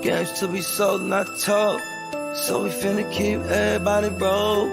games to be sold, not told. So we finna keep everybody roll.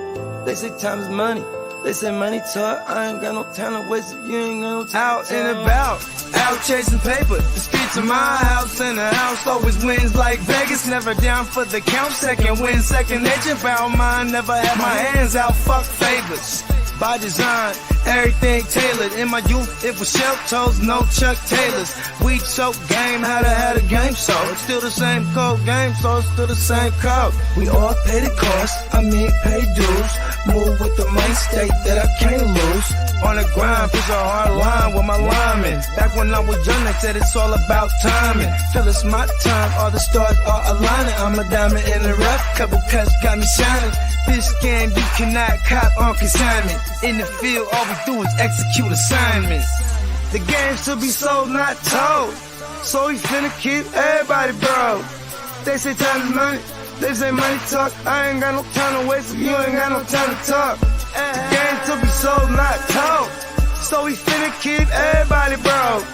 They say time is money. They say money talk. I ain't got no time to waste if you ain't got no time. Out and about, out chasing paper. The streets of my house and the house always wins like Vegas. Never down for the count. Second win, second nature. Found mine. Never had my hands out. Fuck favors. By design, everything tailored. In my youth, it was shell toes, no Chuck Taylors. We choke game, how to have a game so it's still the same code game, so it's still the same code. We all pay the cost, pay dues. Move with the mind state that I can't lose. On the grind, push a hard line with my linemen. Back when I was young, they said it's all about timing. Till it's my time, all the stars are aligning. I'm a diamond in the rough, couple cuts got me shining. This game you cannot cop on consignment. In the field, all we do is execute assignments. The game should be sold, not told. So we finna keep everybody broke. They say time is money, they say money talk. I ain't got no time to waste if you ain't got no time to talk. The game should be sold, not told. So we finna keep everybody broke.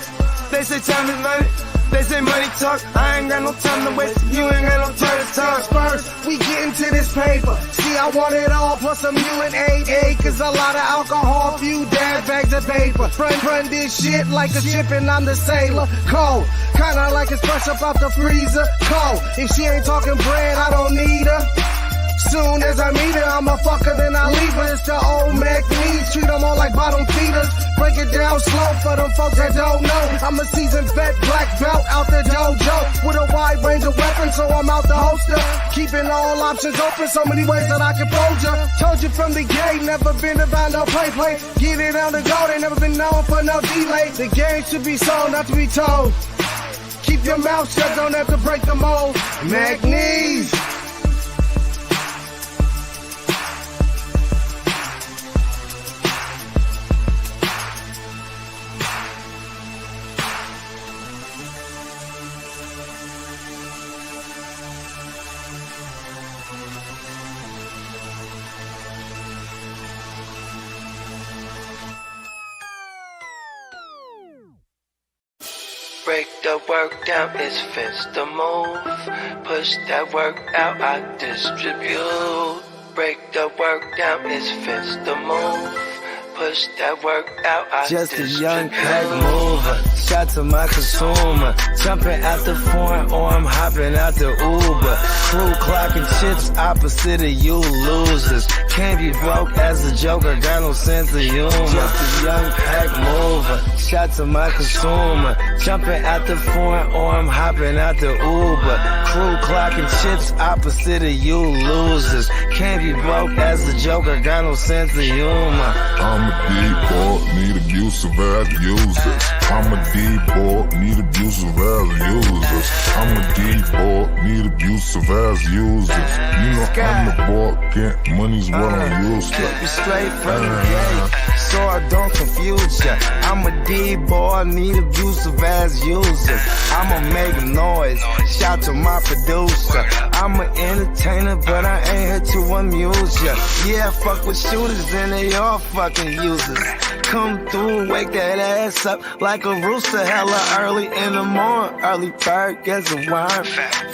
They say time is money, they say money talk. I ain't got no time to waste if you ain't got no time to talk. First, we get into this paper. See, I want it all, plus some UNDERDOG acres, a lot of alcohol, few dad bags of paper. Run this shit like a ship and I'm the sailor. Cold, kinda like it's fresh up out the freezer. Cold, if she ain't talking bread, I don't need her. Soon as I meet her, I'm a fucker, then I leave her. It's the old Mac needs, treat them all like bottom feeders. Break it down slow for them folks that don't know. I'm a seasoned vet, black belt out the dojo. With a wide range of weapons, so I'm out the holster. Keeping all options open, so many ways that I can fold ya. Told you from the gate, never been about no play. Get it on the go, they never been known for no delay. The game should be sold, not to be told. Keep your mouth shut, don't have to break the mold. Mac needs. Break the work down, it's fist to move. Push that work out, I distribute. Break the work down, it's fist to move. Push that work out, I just distribute. A young pack mover, shot to my consumer. Jumping out the foreign or I'm hopping out the Uber. Crew clocking chips opposite of you losers. Can't be broke as a joker, got no sense of humor. Just a young pack mover, shot to my consumer. Jumping out the foreign or I'm hopping out the Uber. Crew clocking chips opposite of you losers. Can't be broke as a joker, got no sense of humor. I'm a D-boy, need abusive as users. I'm a D-boy, need abusive as users. I'm a D-boy, need abusive as users. You know I'm the boy, get money's what I'm used to. Keep you straight from the gate, so I don't confuse ya. I'm a D-boy, need abusive as users. I'ma make noise, shout to my producer. I'm an entertainer, but I ain't here to amuse ya. Yeah, fuck with shooters and they all fucking users. Come through, wake that ass up like a rooster, hella early in the morning. Early bird gets a worm.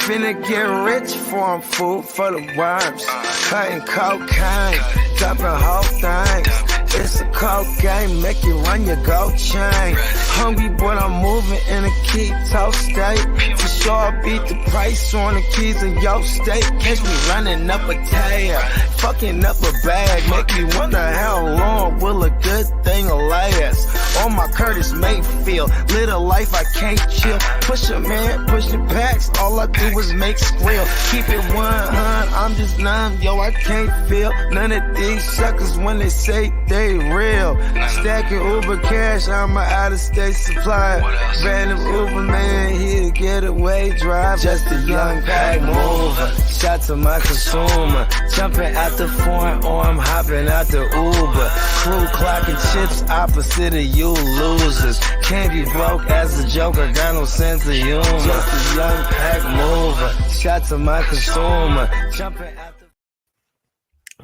Finna get rich for 'em, food for the worms. Cutting cocaine, dumping whole things. It's a cold game, make you run your gold chain. Hungry, but I'm moving in a keto state. For sure, I beat the price on the keys in your state. Catch me running up a tail, fucking up a bag. Make me wonder how long will a good thing last. On my Curtis Mayfield, live a life I can't chill. Push a man, pushing packs, all I do is make squeal. Keep it 100, I'm just numb, yo, I can't feel none of these suckers when they say they real. Stacking Uber cash, I'm an out-of-state supplier. Random Uber man, he'll get away drive. Just a young pack mover, shot to my consumer. Jumping out the foreign or I'm hopping out the Uber. Crew clocking chips opposite of you losers. Can't be broke as a joker, got no sense of humor. Just a young pack mover, shot to my consumer. Jumping out the...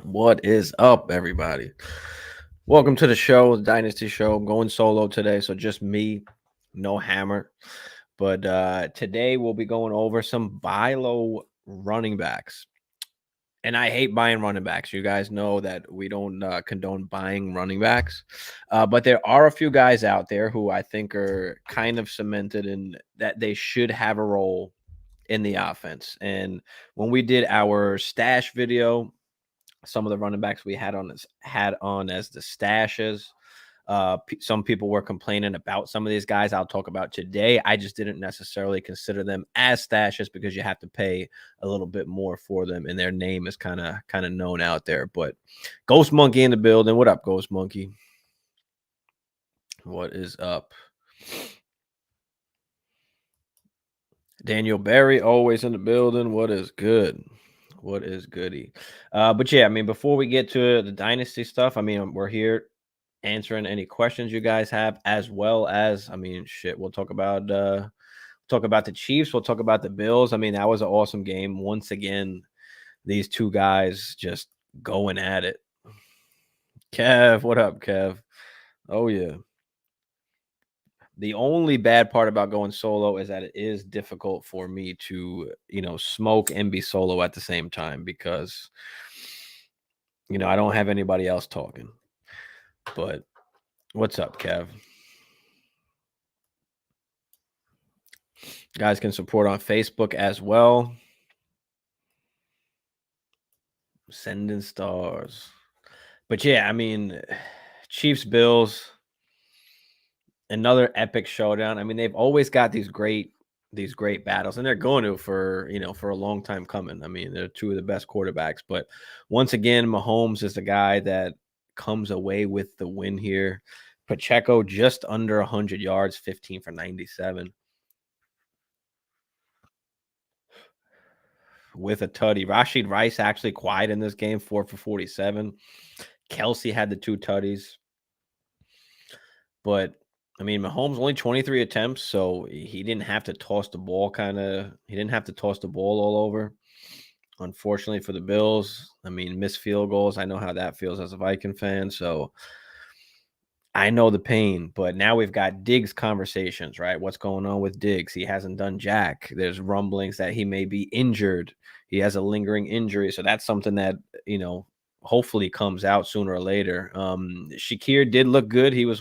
What is up, everybody? Welcome to the show, Dynasty Show. I'm going solo today, so just me, no Hammer. But today we'll be going over some buy low running backs. And I hate buying running backs. You guys know that we don't condone buying running backs. But there are a few guys out there who I think are kind of cemented in that they should have a role in the offense. And when we did our stash video, some of the running backs we had on as the stashes. Some people were complaining about some of these guys I'll talk about today. I just didn't necessarily consider them as stashes because you have to pay a little bit more for them, and their name is kind of known out there. But Ghost Monkey in the building. What up, Ghost Monkey? What is up? Daniel Barry always in the building. What is good? What is goody? But yeah, I mean, before we get to the dynasty stuff, I mean, we're here answering any questions you guys have, as well as, I mean, shit, we'll talk about the Chiefs, we'll talk about the Bills. I mean, that was an awesome game. Once again, these two guys just going at it. Kev, what up, Kev? Oh yeah. The only bad part about going solo is that it is difficult for me to, smoke and be solo at the same time because, I don't have anybody else talking. But what's up, Kev? Guys can support on Facebook as well. Sending stars. But yeah, I mean, Chiefs, Bills, another epic showdown. I mean, they've always got these great battles, and they're going to for a long time coming. I mean, they're two of the best quarterbacks. But once again, Mahomes is the guy that comes away with the win here. Pacheco just under 100 yards, 15 for 97. With a tutty. Rashid Rice actually quiet in this game, 4 for 47. Kelsey had the 2 tutties. But, I mean, Mahomes only 23 attempts, so he didn't have to toss the ball he didn't have to toss the ball all over. Unfortunately for the Bills, I mean, missed field goals. I know how that feels as a Viking fan, so I know the pain. But now we've got Diggs conversations, right? What's going on with Diggs? He hasn't done jack. There's rumblings that he may be injured. He has a lingering injury, so that's something that, hopefully comes out sooner or later. Shakir did look good. He was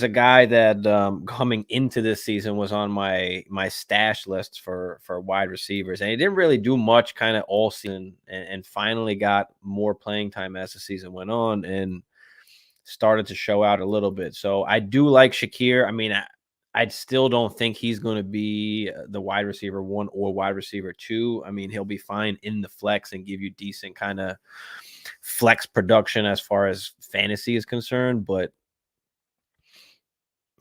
a guy that coming into this season was on my stash list for wide receivers, and he didn't really do much kind of all season, and finally got more playing time as the season went on and started to show out a little bit. So I do like Shakir. I mean, I still don't think he's going to be the wide receiver 1 or wide receiver 2. I mean, he'll be fine in the flex and give you decent kind of flex production as far as fantasy is concerned, but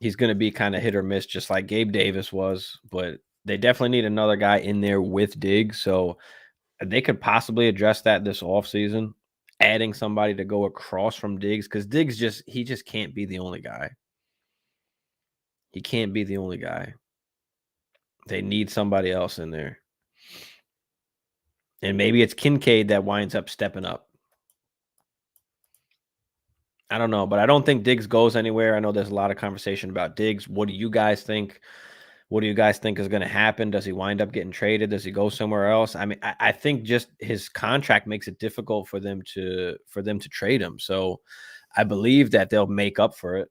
he's going to be kind of hit or miss, just like Gabe Davis was. But they definitely need another guy in there with Diggs, so they could possibly address that this offseason, adding somebody to go across from Diggs, because Diggs just can't be the only guy. He can't be the only guy. They need somebody else in there. And maybe it's Kincaid that winds up stepping up. I don't know, but I don't think Diggs goes anywhere. I know there's a lot of conversation about Diggs. What do you guys think? What do you guys think is going to happen? Does he wind up getting traded? Does he go somewhere else? I mean, I think just his contract makes it difficult for them to trade him. So I believe that they'll make up for it.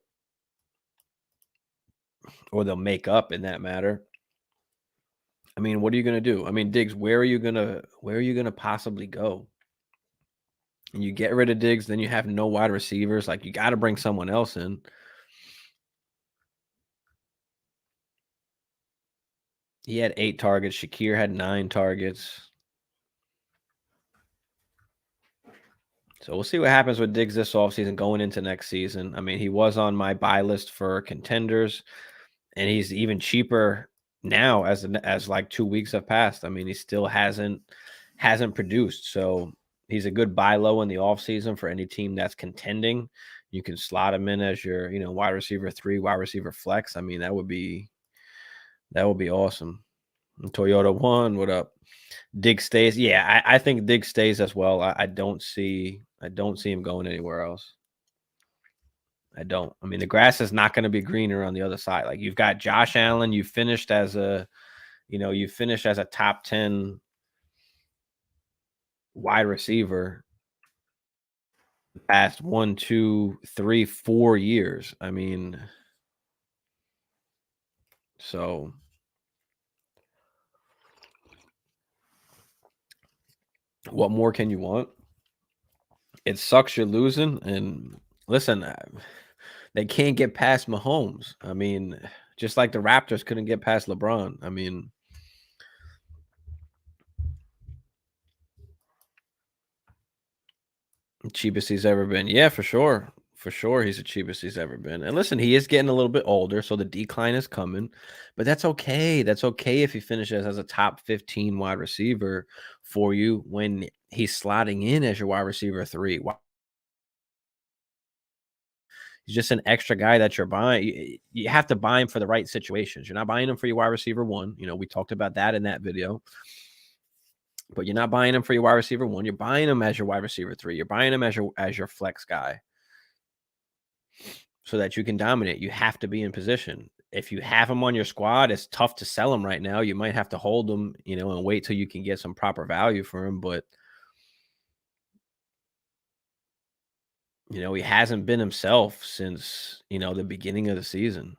Or they'll make up in that matter. I mean, what are you going to do? I mean, Diggs, where are you going to possibly go? And you get rid of Diggs, then you have no wide receivers. Like, you got to bring someone else in. He had 8 targets. Shakir had 9 targets. So we'll see what happens with Diggs this offseason going into next season. I mean, he was on my buy list for contenders, and he's even cheaper now as like 2 weeks have passed. I mean, he still hasn't produced. So he's a good buy low in the offseason for any team that's contending. You can slot him in as your, wide receiver 3, wide receiver flex. I mean, that would be awesome. And Toyota 1, what up? Diggs stays. Yeah, I think Diggs stays as well. I don't see him going anywhere else. I don't. I mean, the grass is not going to be greener on the other side. Like, you've got Josh Allen. You finished as a top 10 wide receiver the past 1, 2, 3, 4 years. I mean, so what more can you want? It sucks you're losing. And listen, they can't get past Mahomes. I mean, just like the Raptors couldn't get past LeBron. I mean, cheapest he's ever been. Yeah, for sure. For sure, he's the cheapest he's ever been. And listen, he is getting a little bit older, so the decline is coming. But that's okay. That's okay if he finishes as a top 15 wide receiver for you when he's slotting in as your wide receiver 3. He's just an extra guy that you're buying. You have to buy him for the right situations. You're not buying him for your wide receiver 1. We talked about that in that video. But you're not buying him for your wide receiver 1. You're buying him as your wide receiver 3. You're buying him as your flex guy so that you can dominate. You have to be in position. If you have him on your squad, it's tough to sell him right now. You might have to hold him, and wait till you can get some proper value for him. But, he hasn't been himself since, the beginning of the season.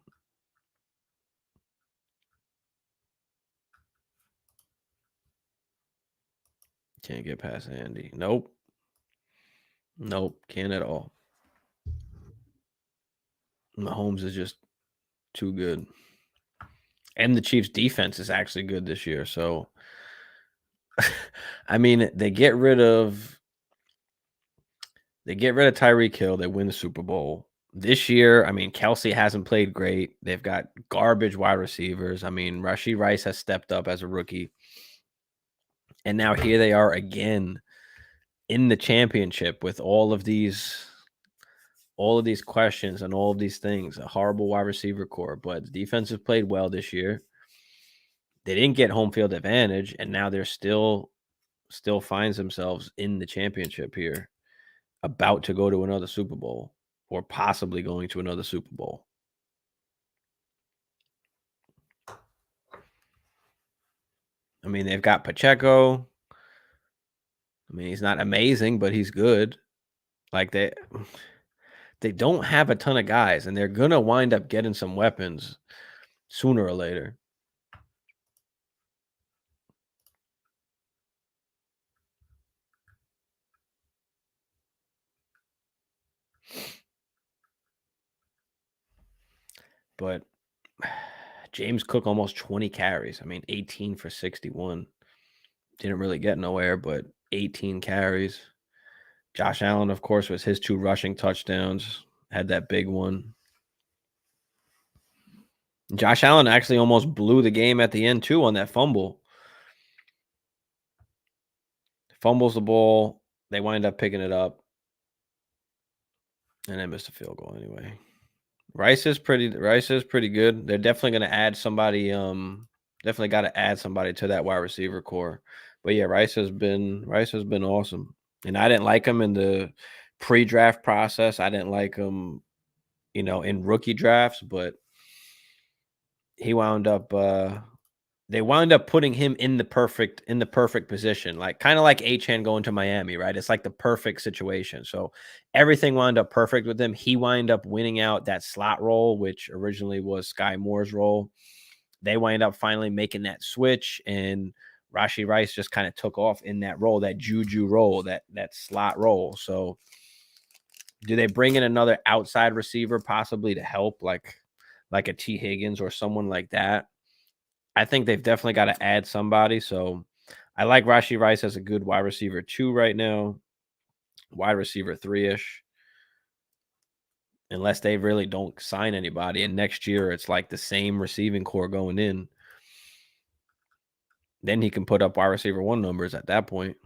Can't get past Andy. Nope. Can't at all. Mahomes is just too good. And the Chiefs' defense is actually good this year. So, I mean, they get rid of Tyreek Hill. They win the Super Bowl. This year, I mean, Kelsey hasn't played great. They've got garbage wide receivers. I mean, Rashee Rice has stepped up as a rookie. And now here they are again in the championship with all of these questions and all of these things. A horrible wide receiver core, but the defense has played well this year. They didn't get home field advantage, and now they're still finds themselves in the championship here, about to go to another Super Bowl or possibly going to another Super Bowl. I mean, they've got Pacheco. I mean, he's not amazing, but he's good. Like, they don't have a ton of guys, and they're going to wind up getting some weapons sooner or later. But James Cook almost 20 carries. I mean, 18 for 61. Didn't really get nowhere, but 18 carries. Josh Allen, of course, was his 2 rushing touchdowns. Had that big one. Josh Allen actually almost blew the game at the end, too, on that fumble. Fumbles the ball. They wind up picking it up. And they missed a field goal anyway. Rice is pretty good. They're definitely going to add somebody. Definitely got to add somebody to that wide receiver core. But yeah, Rice has been awesome. And I didn't like him in the pre-draft process. I didn't like him, in rookie drafts, but he wound up they wound up putting him in the perfect position, like kind of like Achane going to Miami, right? It's like the perfect situation. So everything wound up perfect with him. He wound up winning out that slot role, which originally was Sky Moore's role. They wind up finally making that switch, and Rashee Rice just kind of took off in that role, that Juju role, that slot role. So do they bring in another outside receiver possibly to help, like a T. Higgins or someone like that? I think they've definitely got to add somebody. So I like Rashee Rice as a good wide receiver 2 right now, wide receiver 3-ish, unless they really don't sign anybody. And next year it's like the same receiving core going in. Then he can put up wide receiver 1 numbers at that point.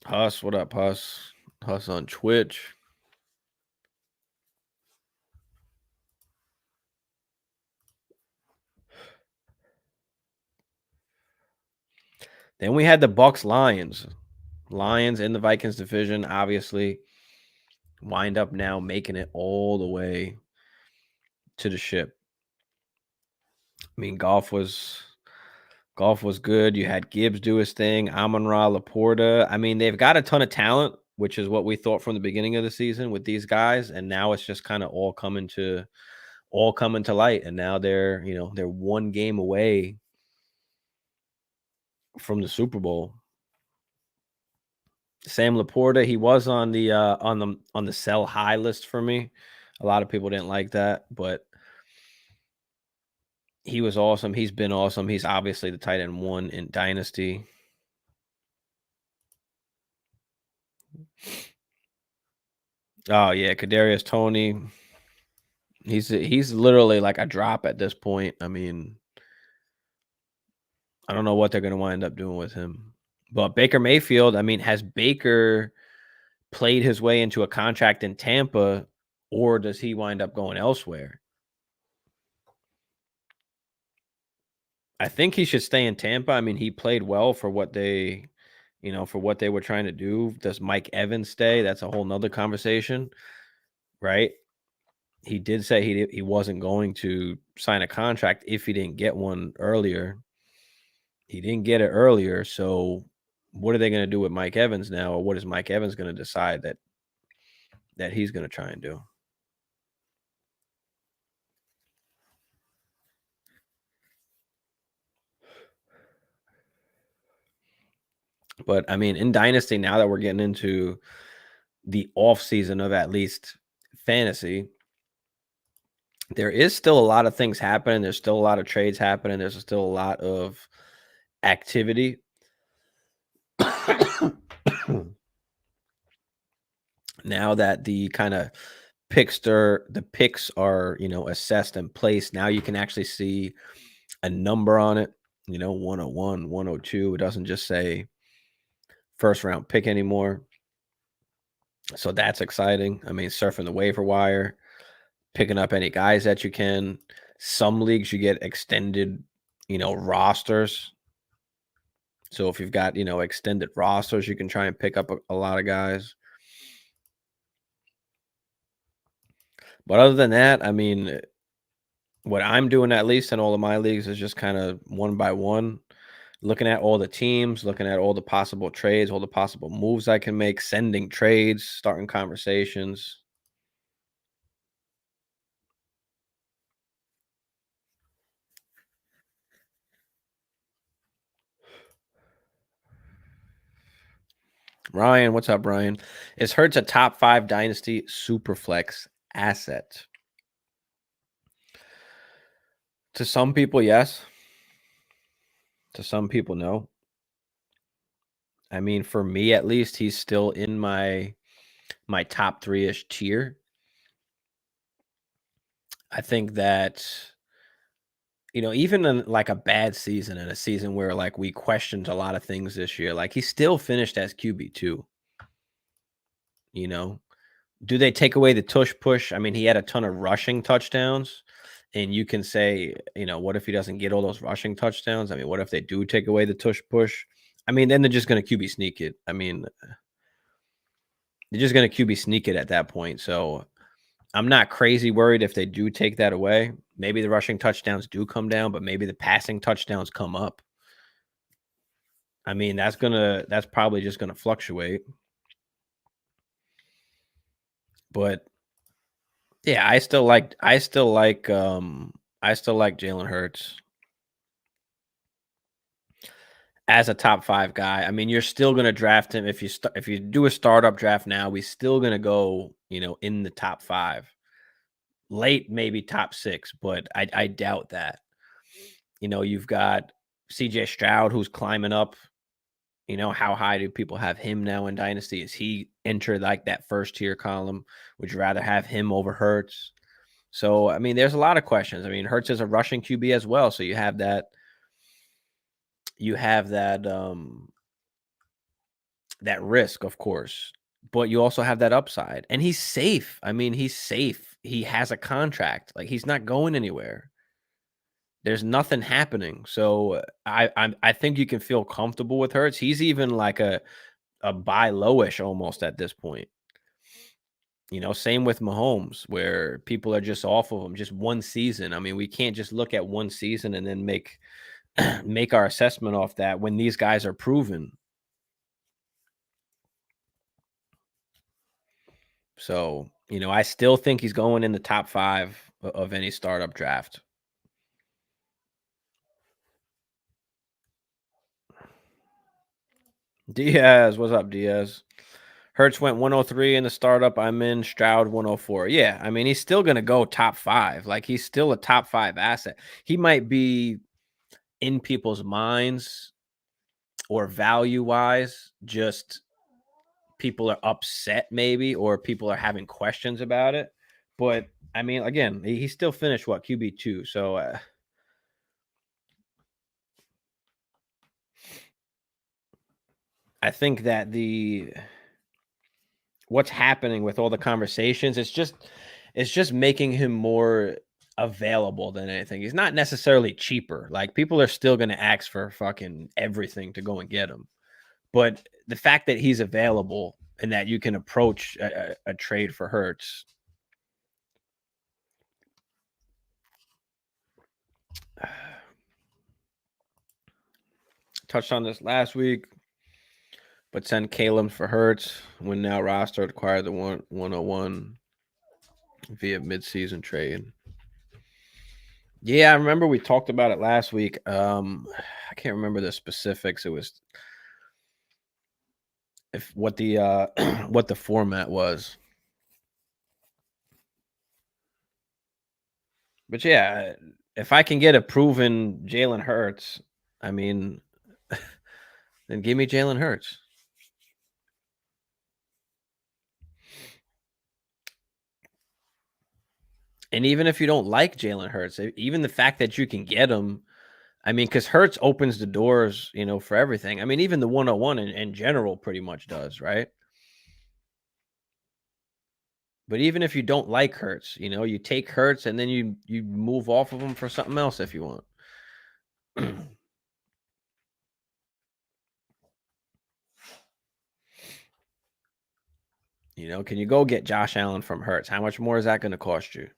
Huss, what up, Huss? Huss on Twitch. Then we had the Bucks Lions. Lions in the Vikings division, obviously, wind up now making it all the way to the ship. I mean, golf was good. You had Gibbs do his thing, Amon-Ra, Laporta. I mean, they've got a ton of talent, which is what we thought from the beginning of the season with these guys, and now it's just kind of all coming to light. And now they're one game away from the Super Bowl. Sam Laporta, he was on the sell high list for me. A lot of people didn't like that, but he was awesome. He's been awesome. He's obviously the tight end 1 in Dynasty. Oh yeah, Kadarius Toney. He's literally like a drop at this point. I mean, I don't know what they're going to wind up doing with him. But Baker Mayfield, I mean, has Baker played his way into a contract in Tampa, or does he wind up going elsewhere? I think he should stay in Tampa. I mean, he played well for what they were trying to do. Does Mike Evans stay? That's a whole nother conversation, right? He did say he wasn't going to sign a contract if he didn't get one earlier. He didn't get it earlier, so what are they going to do with Mike Evans now, or what is Mike Evans going to decide that he's going to try and do? But I mean, in Dynasty, now that we're getting into the off season of at least fantasy, there is still a lot of things happening. There's still a lot of trades happening. There's still a lot of activity. Now that the kind of picks are assessed and placed, now you can actually see a number on it, 101, 102. It doesn't just say first round pick anymore. So that's exciting. I mean, surfing the waiver wire, picking up any guys that you can. Some leagues you get extended, rosters. So if you've got, extended rosters, you can try and pick up a lot of guys. But other than that, I mean, what I'm doing, at least in all of my leagues, is just kind of one by one, looking at all the teams, looking at all the possible trades, all the possible moves I can make, sending trades, starting conversations. Ryan, what's up, Ryan? Is Hurts a top 5 Dynasty Superflex asset? To some people, yes. To some people, no. I mean, for me at least, he's still in my top 3-ish tier. I think that, even in like a bad season, in a season where like we questioned a lot of things this year, like he still finished as QB2. Do they take away the tush push? I mean, he had a ton of rushing touchdowns, and you can say, what if he doesn't get all those rushing touchdowns? I mean, what if they do take away the tush push? I mean, then they're just going to QB sneak it. I mean, they're just going to QB sneak it at that point. So I'm not crazy worried if they do take that away. Maybe the rushing touchdowns do come down, but maybe the passing touchdowns come up. I mean, that's probably just going to fluctuate. But yeah, I still like Jalen Hurts as a top 5 guy. I mean, you're still going to draft him if you do a startup draft now. We're still going to go, in the top 5, late maybe top 6, but I doubt that. You've got CJ Stroud who's climbing up. How high do people have him now in Dynasty? Is he entered like that first tier column? Would you rather have him over Hurts? So, I mean, there's a lot of questions. I mean, Hurts is a rushing QB as well. So you have that that risk, of course, but you also have that upside, and he's safe. I mean, he's safe. He has a contract. Like, he's not going anywhere. There's nothing happening. So I think you can feel comfortable with Hurts. He's even like a buy lowish almost at this point. You know, same with Mahomes, where people are just off of him just one season. I mean, we can't just look at one season and then make make our assessment off that when these guys are proven. So, you know, I still think he's going in the top 5 of any startup draft. Diaz, what's up, Diaz? Hurts went 103 in the startup I'm in, Stroud 104. Yeah, I mean, he's still going to go top 5. Like, he's still a top 5 asset. He might be in people's minds or value-wise, just people are upset maybe, or people are having questions about it. But, I mean, again, he still finished, what, QB2. So, I think that what's happening with all the conversations, it's just making him more available than anything. He's not necessarily cheaper. Like, people are still going to ask for fucking everything to go and get him. But the fact that he's available and that you can approach a trade for Hurts. Touched on this last week, but send Caleb for Hurts when now roster acquire the 101 via midseason trade. Yeah, I remember we talked about it last week. I can't remember the specifics. It was what the format was. But yeah, if I can get a proven Jalen Hurts, I mean, then give me Jalen Hurts. And even if you don't like Jalen Hurts, even the fact that you can get him, I mean, because Hurts opens the doors, you know, for everything. I mean, even the 101 in general pretty much does, right? But even if you don't like Hurts, you know, you take Hurts and then you move off of him for something else if you want. You know, can you go get Josh Allen from Hurts? How much more is that going to cost you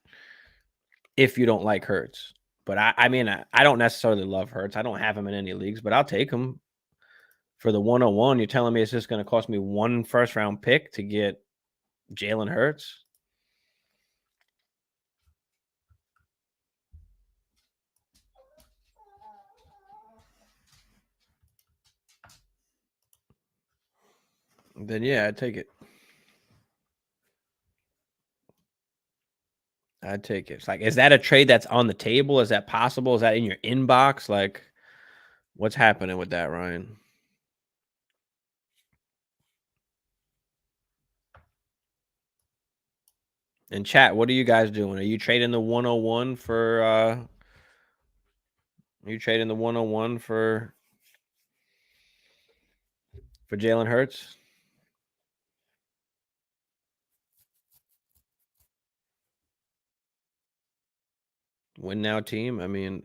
if you don't like Hurts? But I mean, I don't necessarily love Hurts. I don't have him in any leagues, but I'll take him for the 101. You're telling me it's just going to cost me 1 first-round pick to get Jalen Hurts? Then yeah, I'd take it. I'd take it. It's like, is that a trade that's on the table? Is that possible? Is that in your inbox? Like, what's happening with that, Ryan? In chat, what are you guys doing? Are you trading the 101 for are you trading the 101 for Jalen Hurts? Win now team? I mean,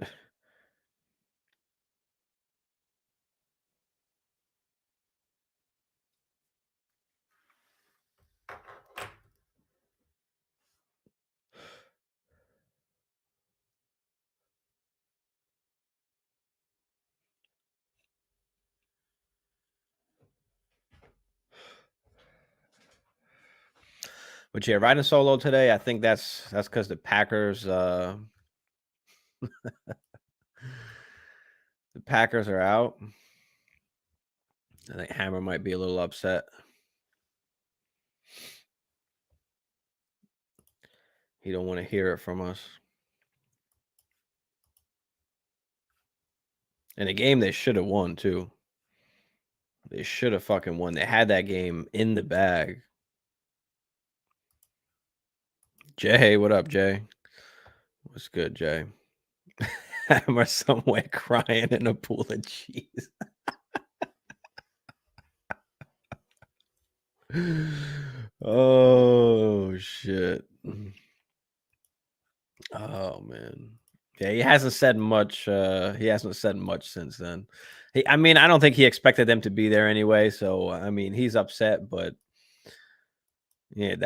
but yeah, riding solo today, I think that's because the Packers the Packers are out. I think Hammer might be a little upset. He don't want to hear it from us. And a game they should have won too. They should have fucking won. They had that game in the bag. Jay, what up, Jay? What's good, Jay? Hammer somewhere crying in a pool of cheese. Oh shit. Oh man. Yeah, he hasn't said much. He hasn't said much since then. I mean, I don't think he expected them to be there anyway. So I mean, he's upset, but he ain't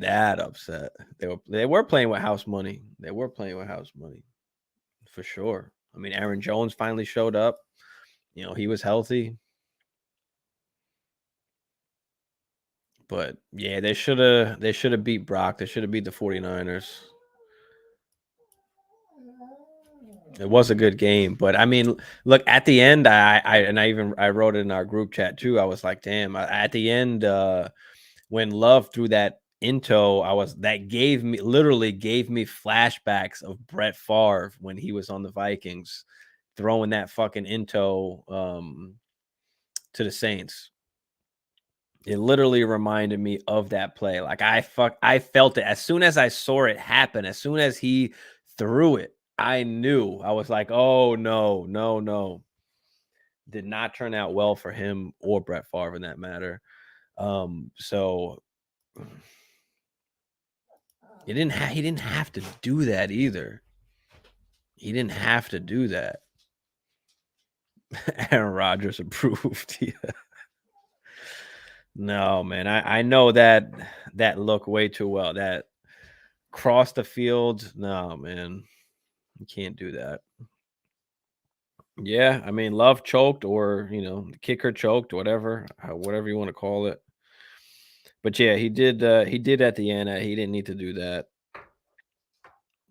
that upset. They were playing with house money. They were playing with house money for sure. I mean, Aaron Jones finally showed up. You know, he was healthy. But yeah, they should have beat Brock. They should have beat the 49ers. It was a good game, but I mean, look at the end. I wrote it in our group chat too. I was like, damn. At the end, when Love threw that into, that literally gave me flashbacks of Brett Favre when he was on the Vikings, throwing that fucking into to the Saints. It literally reminded me of that play. Like I felt it as soon as I saw it happen. As soon as he threw it, I knew. I was like, oh no, no, no. Did not turn out well for him or Brett Favre in that matter. So he didn't have to do that either. He didn't have to do that. Aaron Rodgers approved. Yeah. No, man. I know that look way too well. That cross the field. No, man. You can't do that. Yeah, I mean, Love choked, or the kicker choked, whatever you want to call it. But yeah, he did at the end. He didn't need to do that.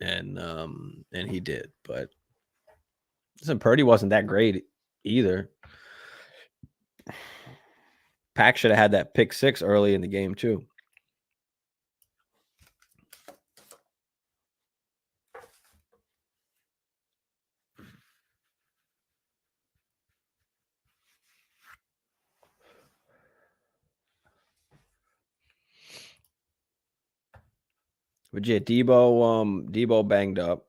And he did. But listen, Purdy wasn't that great either. Pack should have had that pick 6 early in the game too. But yeah, Debo banged up.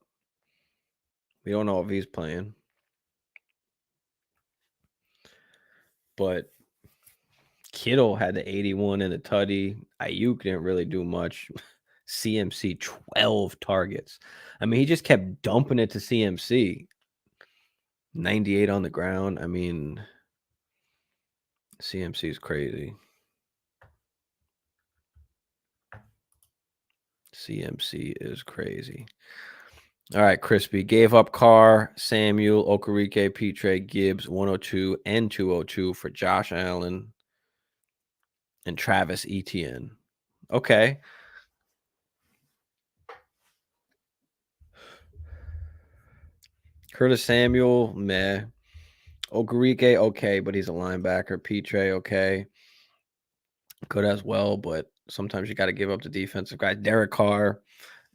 We don't know if he's playing. But Kittle had the 81 and the tutty. Ayuk didn't really do much. CMC 12 targets. I mean, he just kept dumping it to CMC. 98 on the ground. I mean, CMC is crazy. CMC is crazy. All right, Crispy gave up Carr, Samuel, Okereke, Petre, Gibbs, 102 and 202 for Josh Allen and Travis Etienne. Okay. Curtis Samuel, meh. Okereke, okay, but he's a linebacker. Petre, okay. Good as well, but sometimes you got to give up the defensive guy. Derek Carr,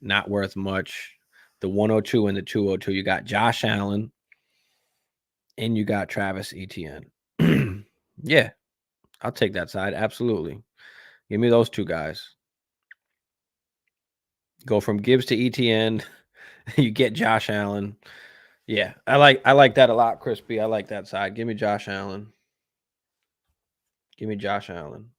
not worth much. The 102 and the 202, you got Josh Allen and you got Travis Etienne. Yeah, I'll take that side. Absolutely. Give me those two guys. Go from Gibbs to Etienne. You get Josh Allen. Yeah, I like that a lot, Crispy. I like that side. Give me Josh Allen. Give me Josh Allen.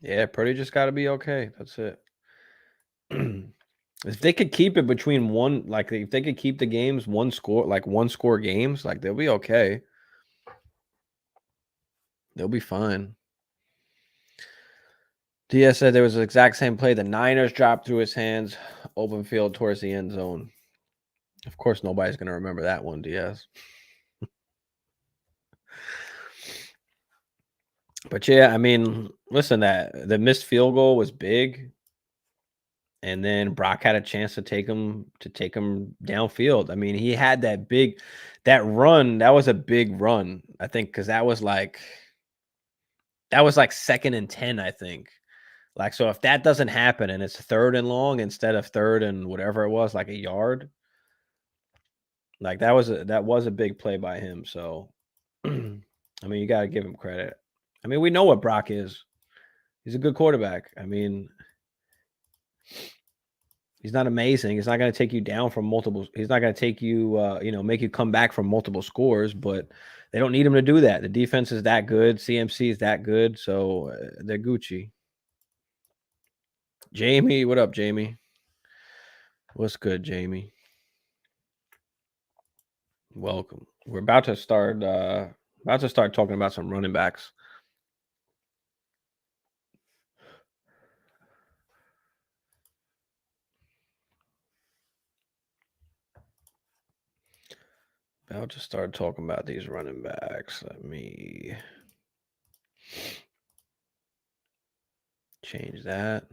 Yeah, Purdy just got to be okay. That's it. If they could keep it between one, like if they could keep the games one score games, like they'll be okay. They'll be fine. Diaz said there was the exact same play. The Niners dropped through his hands, open field towards the end zone. Of course, nobody's going to remember that one, Diaz. But yeah, I mean, listen, that the missed field goal was big. And then Brock had a chance to take him downfield. I mean, he had that run. That was a big run, I think, because that was like 2nd and 10, I think. Like, so if that doesn't happen and it's 3rd and long instead of 3rd and whatever it was, like a yard, like that was a big play by him. So, I mean, you got to give him credit. I mean, we know what Brock is. He's a good quarterback. I mean, he's not amazing. He's not going to take you down from multiple. He's not going to take you, make you come back from multiple scores. But They don't need him to do that. The defense is that good. CMC is that good. So they're Gucci. Jamie, what up, Jamie? What's good, Jamie? Welcome. We're about to start talking about some running backs. About to start talking about these running backs. Let me change that.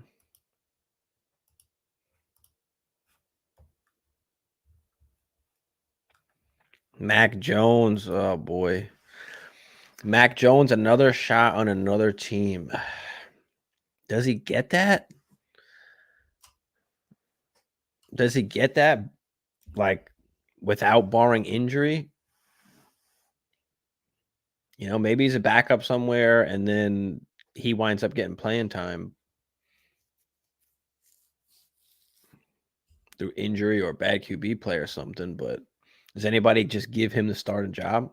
Mac Jones. Oh, boy. Mac Jones, another shot on another team. Does he get that? Does he get that, like, without barring injury? You know, maybe he's a backup somewhere, and then he winds up getting playing time through injury or bad QB play or something. But does anybody just give him the starting job?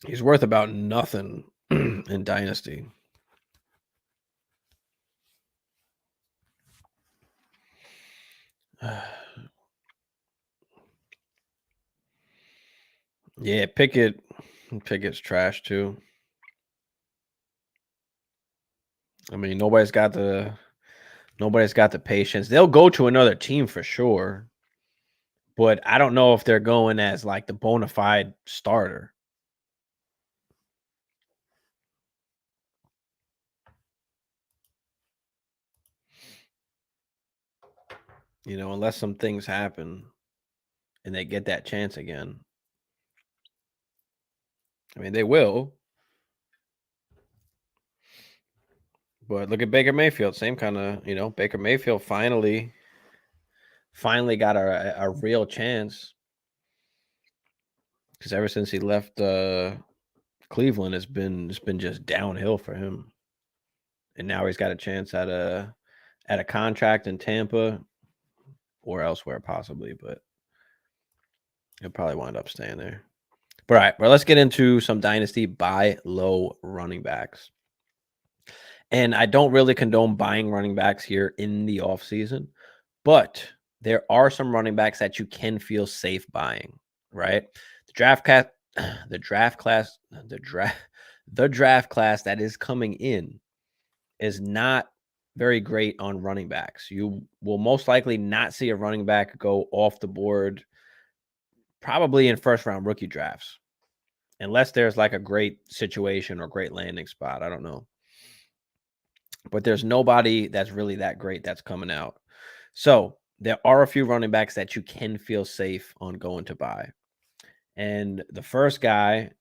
He's worth about nothing in Dynasty. Yeah, Pickett's trash too. I mean, nobody's got the patience. They'll go to another team for sure, but I don't know if they're going as like the bona fide starter. You know, unless some things happen and they get that chance again. I mean, they will. But look at Baker Mayfield. Same kind of, you know, Baker Mayfield finally got a real chance. Because ever since he left Cleveland, it's been just downhill for him. And now he's got a chance at a contract in Tampa or elsewhere possibly, but he'll probably wind up staying there. But all right, well, let's get into some Dynasty buy low running backs. And I don't really condone buying running backs here in the offseason, but there are some running backs that you can feel safe buying, right? The draft class that is coming in is not very great on running backs. You will most likely not see a running back go off the board probably in first round rookie drafts, unless there's like a great situation or great landing spot. I don't know. But there's nobody that's really that great that's coming out. So there are a few running backs that you can feel safe on going to buy. And the first guy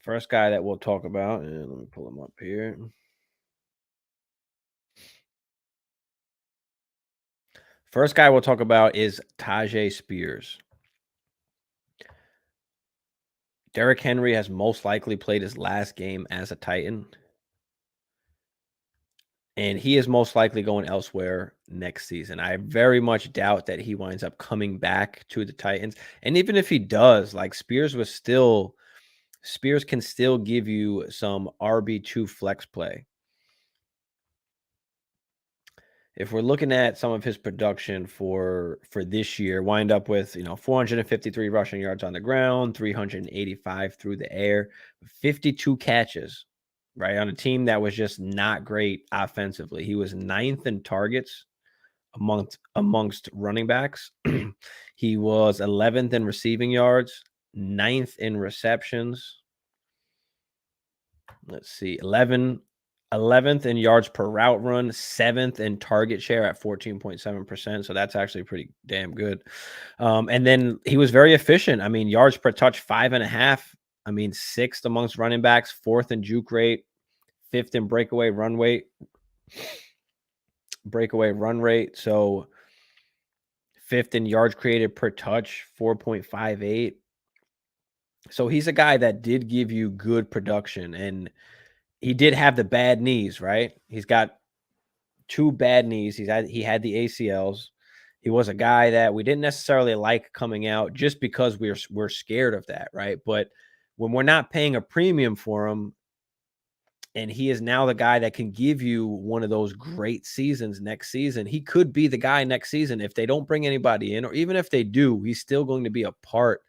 that we'll talk about, and let me pull him up here. First guy we'll talk about is Tajay Spears. Derrick Henry has most likely played his last game as a Titan. And he is most likely going elsewhere next season. I very much doubt that he winds up coming back to the Titans. And even if he does, like Spears can still give you some RB2 flex play. If we're looking at some of his production for this year, wind up with, 453 rushing yards on the ground, 385 through the air, 52 catches. Right, on a team that was just not great offensively. He was 9th in targets amongst running backs. He was 11th in receiving yards, 9th in receptions. Let's see, 11th in yards per route run, 7th in target share at 14.7%. So that's actually pretty damn good. And then he was very efficient. I mean, yards per touch, 5.5. I mean, 6th amongst running backs, 4th in juke rate, 5th in breakaway run rate. So 5th in yards created per touch, 4.58. So he's a guy that did give you good production, and he did have the bad knees, right? He's got 2 bad knees. He had the ACLs. He was a guy that we didn't necessarily like coming out just because we're scared of that, right? But when we're not paying a premium for him, and he is now the guy that can give you one of those great seasons next season, he could be the guy next season if they don't bring anybody in, or even if they do, he's still going to be a part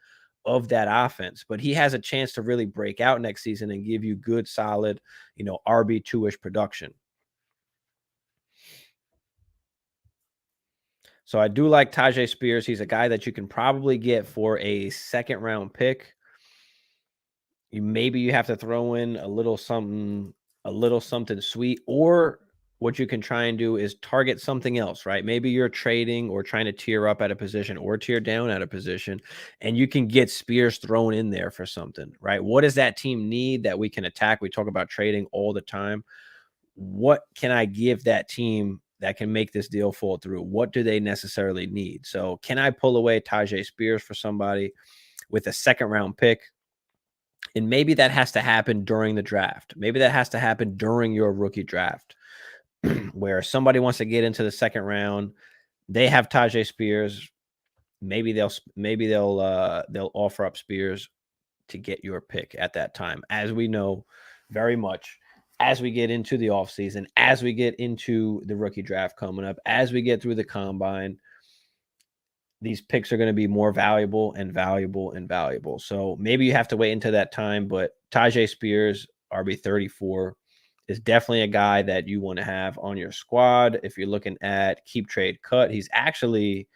of that offense. But he has a chance to really break out next season and give you good, solid, RB2-ish production. So I do like Tyjae Spears. He's a guy that you can probably get for a second-round pick. Maybe you have to throw in a little something sweet, or what you can try and do is target something else, right? Maybe you're trading or trying to tier up at a position or tier down at a position, and you can get Spears thrown in there for something, right? What does that team need that we can attack? We talk about trading all the time. What can I give that team that can make this deal fall through? What do they necessarily need? So can I pull away Tyjae Spears for somebody with a second-round pick? And maybe that has to happen during the draft. Maybe that has to happen during your rookie draft, where somebody wants to get into the second round. They have Tyjae Spears. Maybe they'll offer up Spears to get your pick at that time. As we know very much, as we get into the offseason, as we get into the rookie draft coming up, as we get through the combine, these picks are going to be more valuable and valuable and valuable. So maybe you have to wait until that time, but Tyjae Spears, RB34, is definitely a guy that you want to have on your squad. If you're looking at keep, trade, cut, he's actually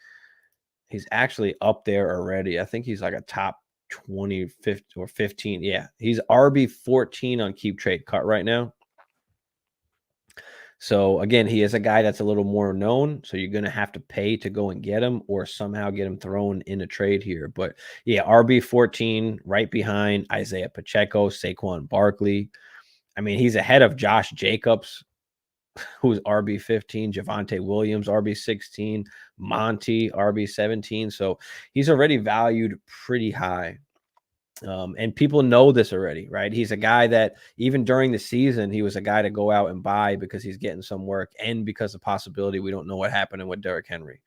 up there already. I think he's like a top 20, 50 or 15. Yeah, he's RB14 on keep, trade, cut right now. So again, he is a guy that's a little more known. So you're going to have to pay to go and get him, or somehow get him thrown in a trade here. But yeah, RB14 right behind Isaiah Pacheco, Saquon Barkley. I mean, he's ahead of Josh Jacobs, who's RB15, Javonte Williams, RB16, Monty, RB17. So he's already valued pretty high. And people know this already, right? He's a guy that even during the season, he was a guy to go out and buy because he's getting some work, and because of possibility we don't know what happened with Derrick Henry.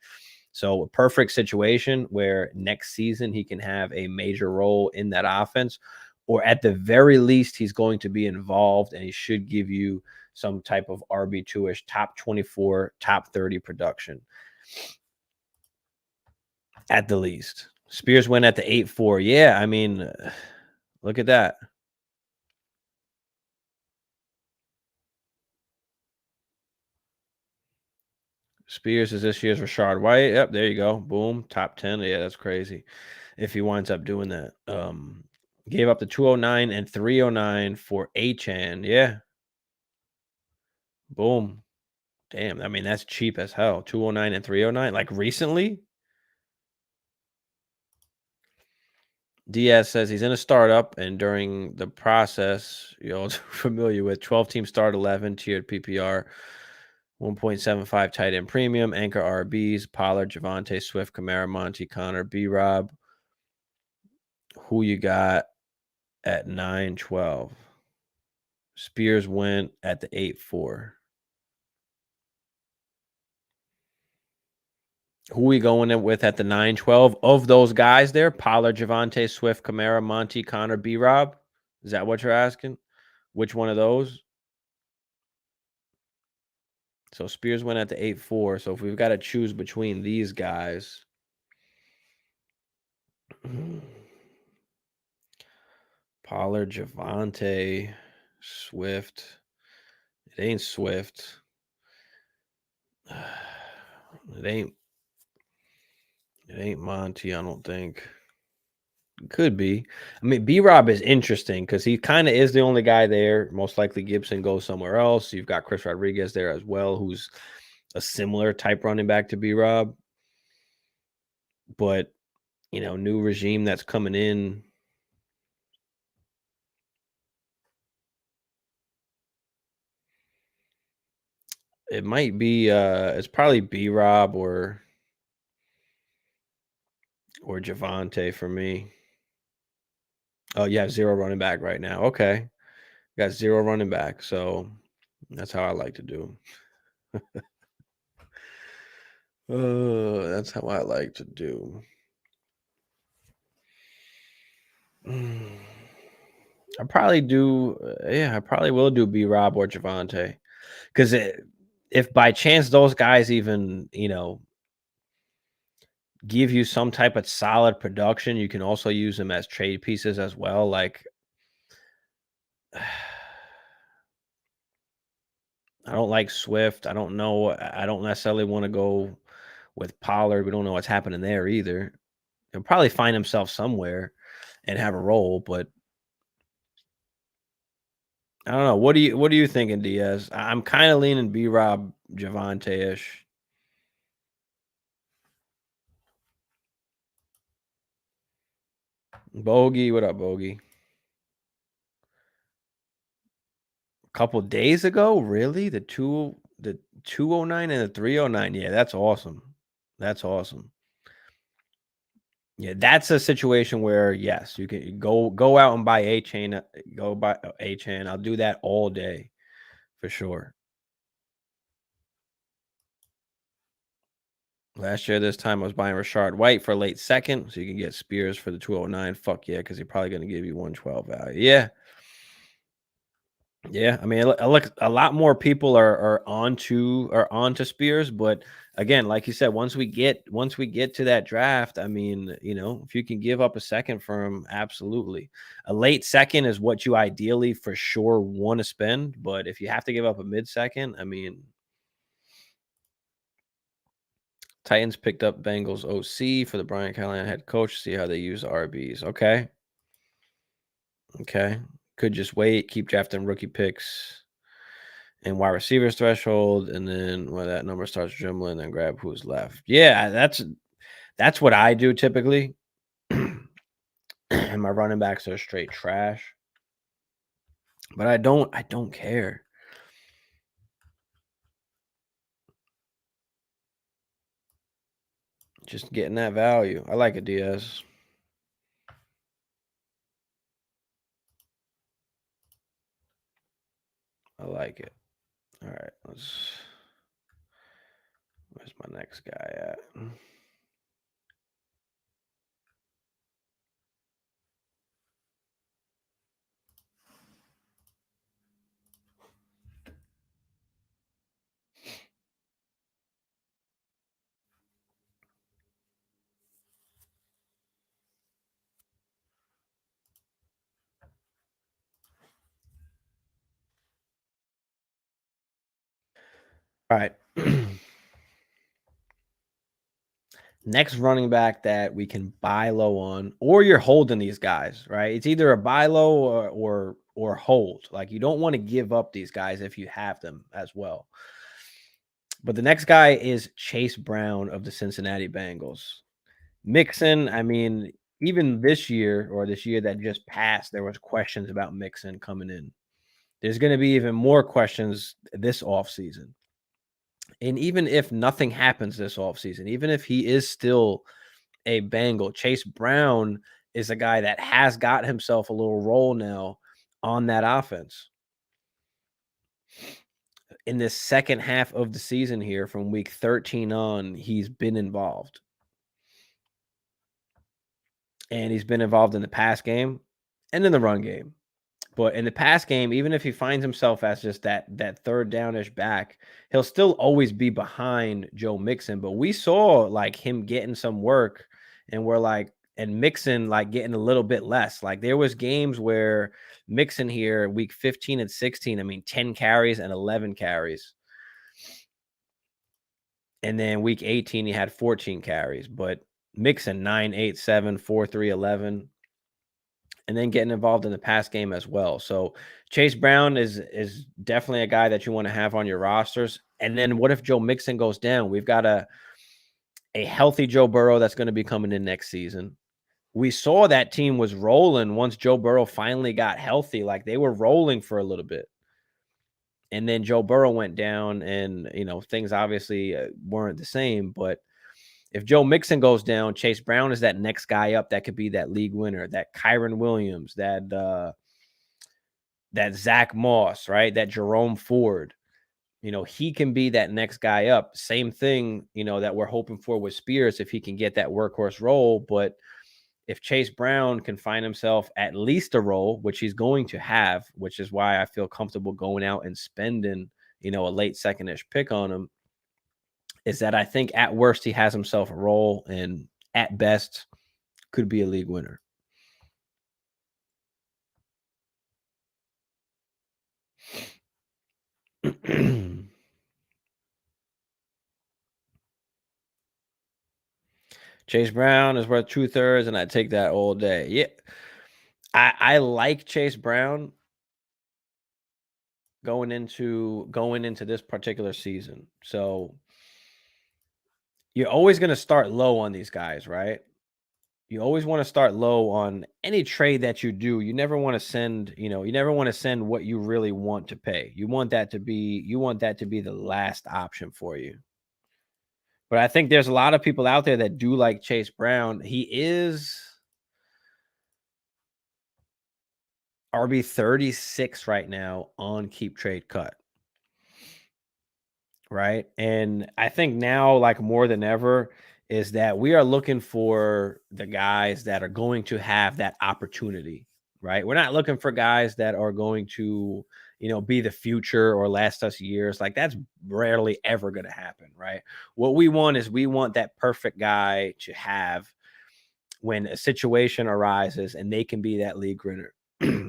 So a perfect situation where next season he can have a major role in that offense, or at the very least, he's going to be involved, and he should give you some type of RB2-ish, top 24, top 30 production at the least. Spears went at the 8-4. Yeah, I mean, look at that. Spears is this year's Rashard White. Yep, there you go. Boom, top 10. Yeah, that's crazy if he winds up doing that. Gave up the 209 and 309 for Achane. Yeah. Boom. Damn, I mean, that's cheap as hell. 209 and 309. Like recently? Diaz says he's in a startup, and during the process, you're familiar with 12-team start 11, tiered PPR, 1.75 tight end premium, anchor RBs, Pollard, Javonte, Swift, Kamara, Monty, Connor, B-Rob. Who you got at 9-12? Spears went at the 8-4. Who we going in with at the 9-12? Of those guys there, Pollard, Javonte, Swift, Kamara, Monty, Connor, B-Rob? Is that what you're asking? Which one of those? So Spears went at the 8-4. So if we've got to choose between these guys, Pollard, Javonte, Swift. It ain't Swift. It ain't Monty, I don't think. It could be. I mean, B-Rob is interesting because he kind of is the only guy there. Most likely Gibson goes somewhere else. You've got Chris Rodriguez there as well, who's a similar type running back to B-Rob. But, new regime that's coming in. It might be, it's probably B-Rob or Javonte for me. Oh, yeah, 0 running back right now. Okay. Got 0 running back. So that's how I like to do. That's how I like to do. I probably do. I probably will do B Rob or Javante, because if by chance those guys even give you some type of solid production, you can also use them as trade pieces as well. Like, I don't like Swift. I don't know. I don't necessarily want to go with Pollard. We don't know what's happening there either. He'll probably find himself somewhere and have a role, but I don't know. What are you thinking, Diaz? I'm kind of leaning B Rob Javante-ish. Bogey, what up, Bogey? A couple days ago, really? The 209 and the 309. Yeah, that's awesome. That's awesome. Yeah, that's a situation where yes, you can go out and buy a chain. Go buy a chain. I'll do that all day for sure. Last year, this time I was buying Rashard White for a late second, so you can get Spears for the 209. Fuck yeah, because he's probably going to give you 112 value. Yeah. Yeah. I mean, look, a lot more people are onto Spears, but again, like you said, once we get to that draft, I mean, if you can give up a second for him, absolutely. A late second is what you ideally for sure want to spend, but if you have to give up a mid second, I mean, Titans picked up Bengals OC for the Brian Callahan head coach. See how they use RBs. Okay. Could just wait, keep drafting rookie picks and wide receivers threshold, and then when that number starts dribbling, then grab who's left. Yeah, that's what I do typically. And my running backs are straight trash. But I don't care. Just getting that value. I like it, Diaz. I like it. All right, where's my next guy at? All right. Next running back that we can buy low on, or you're holding these guys, right? It's either a buy low or hold. Like, you don't want to give up these guys if you have them as well. But the next guy is Chase Brown of the Cincinnati Bengals. Mixon, I mean, even this year or this year that just passed, there was questions about Mixon coming in. There's going to be even more questions this offseason. And even if nothing happens this offseason, even if he is still a Bengal, Chase Brown is a guy that has got himself a little role now on that offense. In this second half of the season here, from week 13 on, he's been involved. And he's been involved in the pass game and in the run game. But in the pass game, even if he finds himself as just that third downish back, he'll still always be behind Joe Mixon. But we saw like him getting some work, and Mixon like getting a little bit less. Like, there was games where Mixon here week 15 and 16, I mean 10 carries and 11 carries. And then week 18 he had 14 carries, but Mixon 9, 8, 7, 4, 3, 11. And then getting involved in the pass game as well. So Chase Brown is definitely a guy that you want to have on your rosters. And then what if Joe Mixon goes down? We've got a healthy Joe Burrow that's going to be coming in next season. We saw that team was rolling once Joe Burrow finally got healthy. Like, they were rolling for a little bit. And then Joe Burrow went down, and, things obviously weren't the same. But if Joe Mixon goes down, Chase Brown is that next guy up that could be that league winner, that Kyron Williams, that Zach Moss, right? That Jerome Ford. he can be that next guy up. Same thing, that we're hoping for with Spears if he can get that workhorse role. But if Chase Brown can find himself at least a role, which he's going to have, which is why I feel comfortable going out and spending, a late second-ish pick on him, is that I think at worst he has himself a role, and at best could be a league winner. Chase Brown is worth 2/3, and I take that all day. Yeah, I like Chase Brown going into this particular season. So you're always going to start low on these guys, right? You always want to start low on any trade that you do. You never want to send, you never want to send what you really want to pay. You want that to be the last option for you. But I think there's a lot of people out there that do like Chase Brown. He is RB 36 right now on Keep Trade Cut. Right. And I think now, like more than ever, is that we are looking for the guys that are going to have that opportunity. Right. We're not looking for guys that are going to, be the future or last us years. Like that's rarely ever going to happen. Right. What we want is that perfect guy to have when a situation arises and they can be that league winner.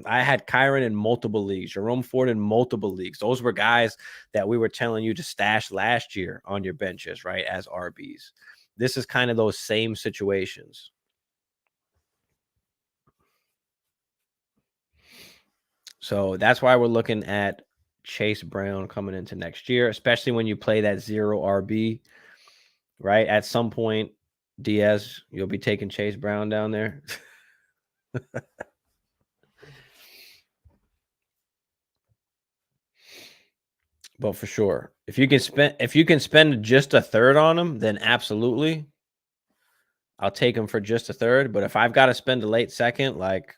I had Kyron in multiple leagues, Jerome Ford in multiple leagues. Those were guys that we were telling you to stash last year on your benches, right, as RBs. This is kind of those same situations. So that's why we're looking at Chase Brown coming into next year, especially when you play that 0 RB, right? At some point, Diaz, you'll be taking Chase Brown down there. But for sure, if you can spend just a third on him, then absolutely, I'll take him for just a third. But if I've got to spend a late second, like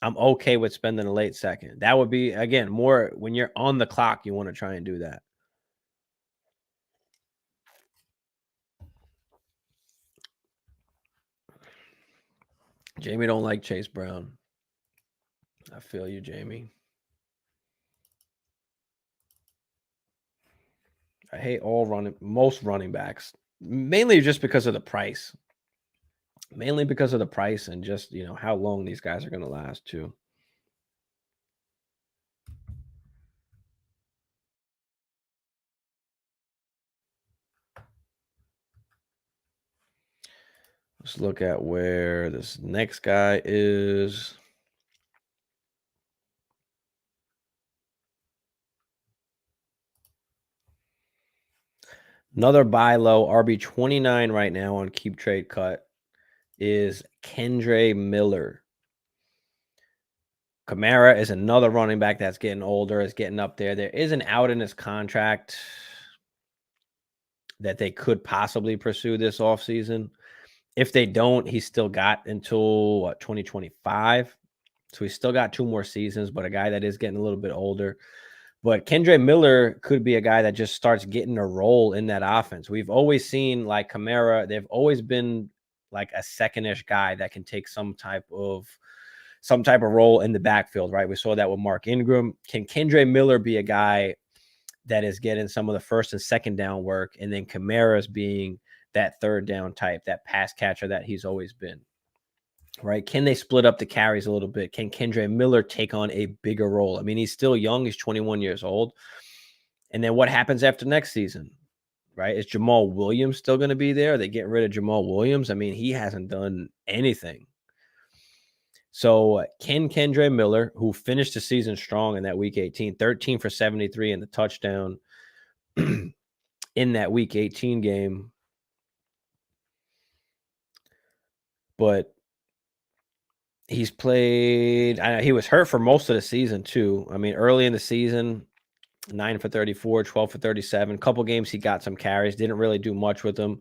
I'm okay with spending a late second. That would be, again, more when you're on the clock, you want to try and do that. Jamie don't like Chase Brown. I feel you, Jamie. I hate most running backs, mainly just because of the price. Mainly because of the price and just, how long these guys are going to last too. Let's look at where this next guy is. Another buy low, RB 29 right now on Keep Trade Cut is Kendre Miller. Kamara is another running back that's getting older, is getting up there. There is an out in his contract that they could possibly pursue this offseason. If they don't, he's still got until 2025. So he's still got 2 more seasons, but a guy that is getting a little bit older. But Kendre Miller could be a guy that just starts getting a role in that offense. We've always seen like Kamara, they've always been like a second-ish guy that can take some type of role in the backfield, right? We saw that with Mark Ingram. Can Kendre Miller be a guy that is getting some of the first and second down work, and then Kamara's being that third down type, that pass catcher that he's always been? Right? Can they split up the carries a little bit? Can Kendre Miller take on a bigger role? I mean, he's still young. He's 21 years old. And then what happens after next season? Right? Is Jamal Williams still going to be there? Are they getting rid of Jamal Williams? I mean, he hasn't done anything. So can Kendre Miller, who finished the season strong in that week 18, 13 for 73 and the touchdown in that week 18 game. But he's played, he was hurt for most of the season too. I mean, early in the season, 9 for 34, 12 for 37. Couple games he got some carries, didn't really do much with them.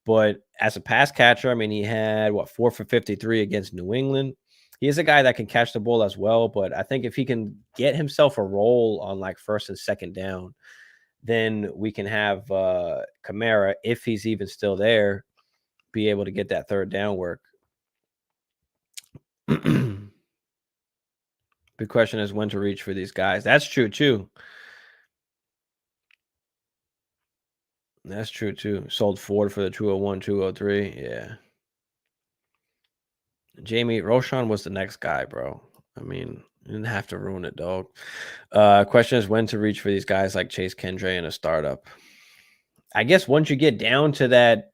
But as a pass catcher, I mean, he had 4 for 53 against New England. He is a guy that can catch the ball as well. But I think if he can get himself a role on like first and second down, then we can have Kamara, if he's even still there, be able to get that third down work. The question is when to reach for these guys. That's true too. That's true too. Sold Ford for the 201, 203. Yeah. Jamie, Roshan was the next guy, bro. I mean, you didn't have to ruin it, dog. Question is when to reach for these guys like Chase Kendra in a startup. I guess once you get down to that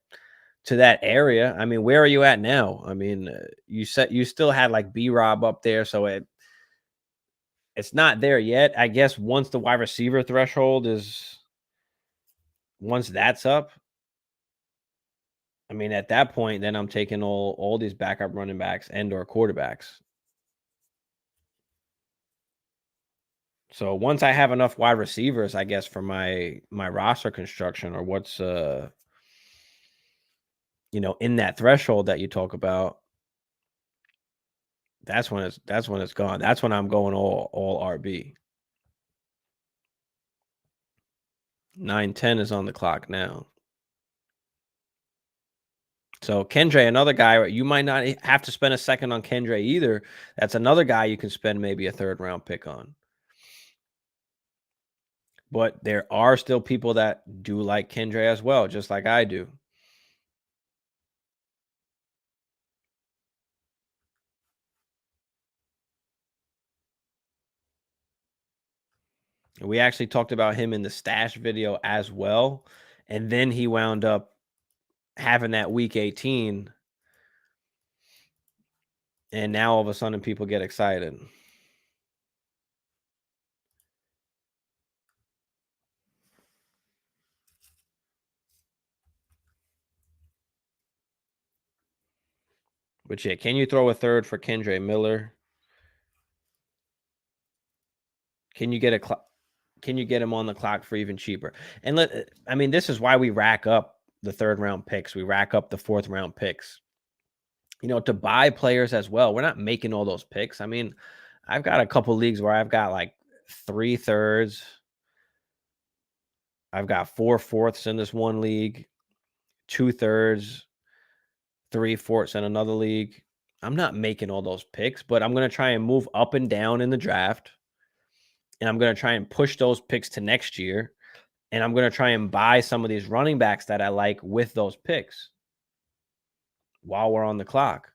area, I mean, where are you at now? I mean, you still had like B-Rob up there, so it's not there yet. I guess once the wide receiver threshold once that's up, I mean, at that point, then I'm taking all these backup running backs and or quarterbacks. So once I have enough wide receivers, I guess, for my roster construction, or what's in that threshold that you talk about, that's when it's gone. That's when I'm going all RB. 9:10 is on the clock now. So Kendre, another guy, you might not have to spend a second on Kendre either. That's another guy you can spend maybe a third round pick on. But there are still people that do like Kendre as well, just like I do. We actually talked about him in the stash video as well. And then he wound up having that week 18. And now all of a sudden people get excited. But yeah, can you throw a third for Kendre Miller? Can you get him on the clock for even cheaper? And this is why we rack up the third round picks. We rack up the fourth round picks, to buy players as well. We're not making all those picks. I mean, I've got a couple leagues where I've got like 3 thirds. I've got 4 fourths in this one league, 2 thirds, 3 fourths in another league. I'm not making all those picks, but I'm going to try and move up and down in the draft. And I'm going to try and push those picks to next year. And I'm going to try and buy some of these running backs that I like with those picks while we're on the clock.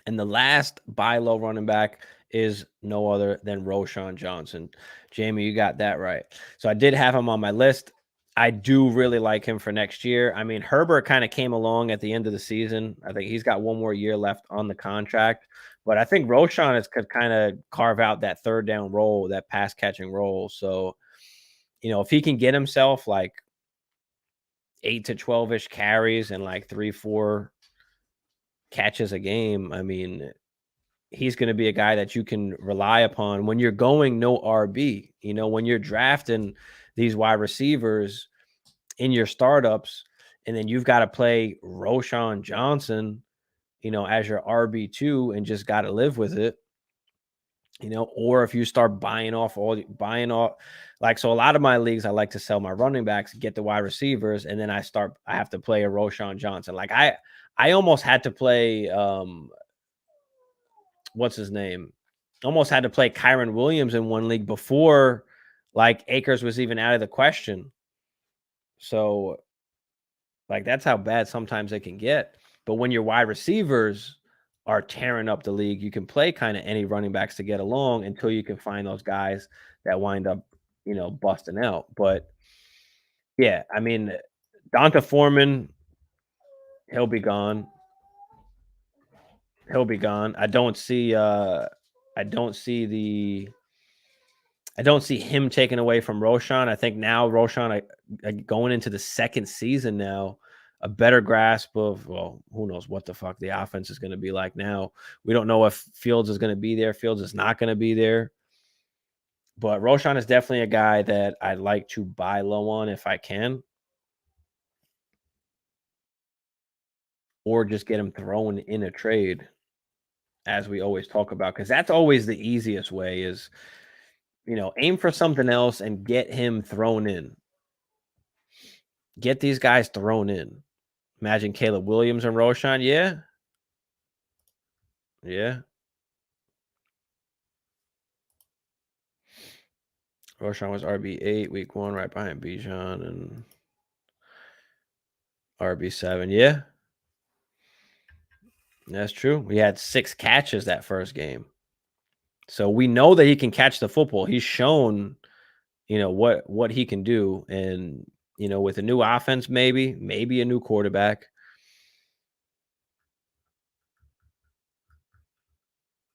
And the last buy low running back is no other than Roshan Johnson. Jamie, you got that right. So I did have him on my list. I do really like him for next year. I mean, Herbert kind of came along at the end of the season. I think he's got one more year left on the contract. But I think Roshan could kind of carve out that third down role, that pass catching role. So, if he can get himself like 8 to 12-ish carries and like 3-4 catches a game, I mean, he's going to be a guy that you can rely upon when you're going no RB. When you're drafting these wide receivers in your startups, and then you've got to play Roshan Johnson, as your RB2 and just got to live with it. Or if you start buying off, like, so a lot of my leagues, I like to sell my running backs, get the wide receivers, and then I have to play a Roshan Johnson. Like I almost had to play, what's his name? Almost had to play Kyron Williams in one league before like Akers was even out of the question. So like, that's how bad sometimes it can get. But when your wide receivers are tearing up the league, you can play kind of any running backs to get along until you can find those guys that wind up, busting out. But yeah, I mean, Donta Foreman, he'll be gone. I don't see him taken away from Roshan. I think now Roshan, going into the second season now, a better grasp of, well, who knows what the fuck the offense is going to be like now. We don't know if Fields is going to be there. Fields is not going to be there. But Roshan is definitely a guy that I'd like to buy low on if I can. Or just get him thrown in a trade, as we always talk about, because that's always the easiest way is, aim for something else and get him thrown in. Get these guys thrown in. Imagine Caleb Williams and Roshan. Yeah. Yeah. Roshan was RB8 week 1, right behind Bijan and RB7. Yeah. That's true. We had 6 catches that first game. So we know that he can catch the football. He's shown, what he can do. And, with a new offense, maybe a new quarterback,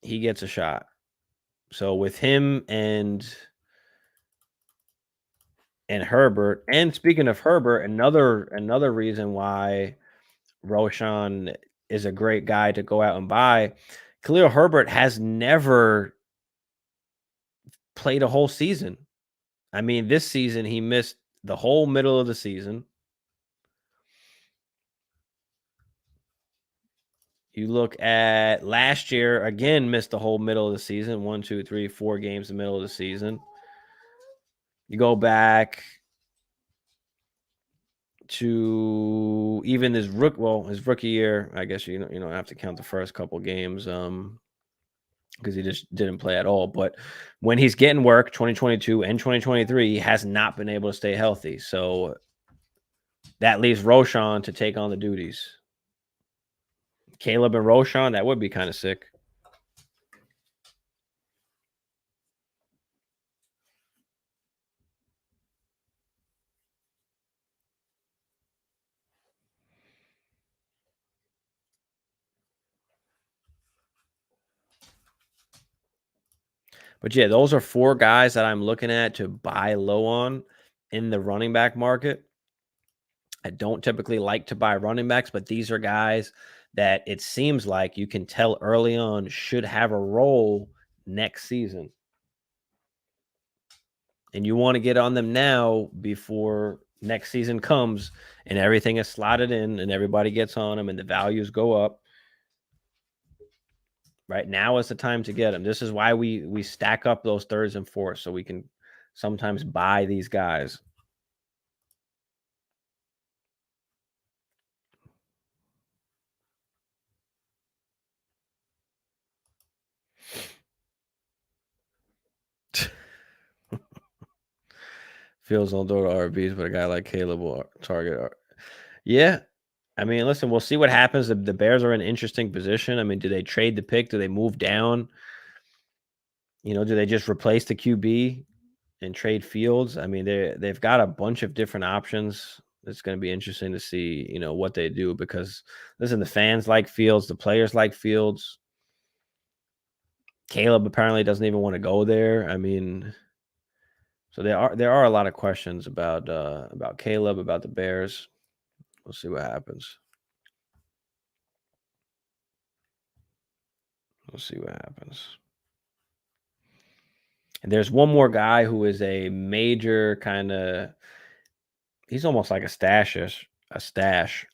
he gets a shot. So with him and Herbert, and speaking of Herbert, another reason why Roshan is a great guy to go out and buy. Khalil Herbert has never played a whole season. I mean, this season he missed the whole middle of the season. You look at last year, again, missed the whole middle of the season. 1, 2, 3, 4 games in the middle of the season. You go back to even his rookie year. I guess you don't have to count the first couple games because he just didn't play at all. But when he's getting work, 2022 and 2023, he has not been able to stay healthy. So that leaves Roshan to take on the duties. Caleb and Roshan, that would be kind of sick. But yeah, those are 4 guys that I'm looking at to buy low on in the running back market. I don't typically like to buy running backs, but these are guys that it seems like you can tell early on should have a role next season. And you want to get on them now before next season comes and everything is slotted in and everybody gets on them and the values go up. Right now is the time to get them. This is why we stack up those thirds and fourths so we can sometimes buy these guys. Fields don't throw to RBs, but a guy like Caleb will target. Yeah. I mean, listen, we'll see what happens. The Bears are in an interesting position. I mean, do they trade the pick? Do they move down? Do they just replace the QB and trade Fields? I mean, they've got a bunch of different options. It's going to be interesting to see, what they do because, listen, the fans like Fields. The players like Fields. Caleb apparently doesn't even want to go there. I mean, so there are a lot of questions about Caleb, about the Bears. We'll see what happens. We'll see what happens. And there's one more guy who is a major kind of, he's almost like a stash.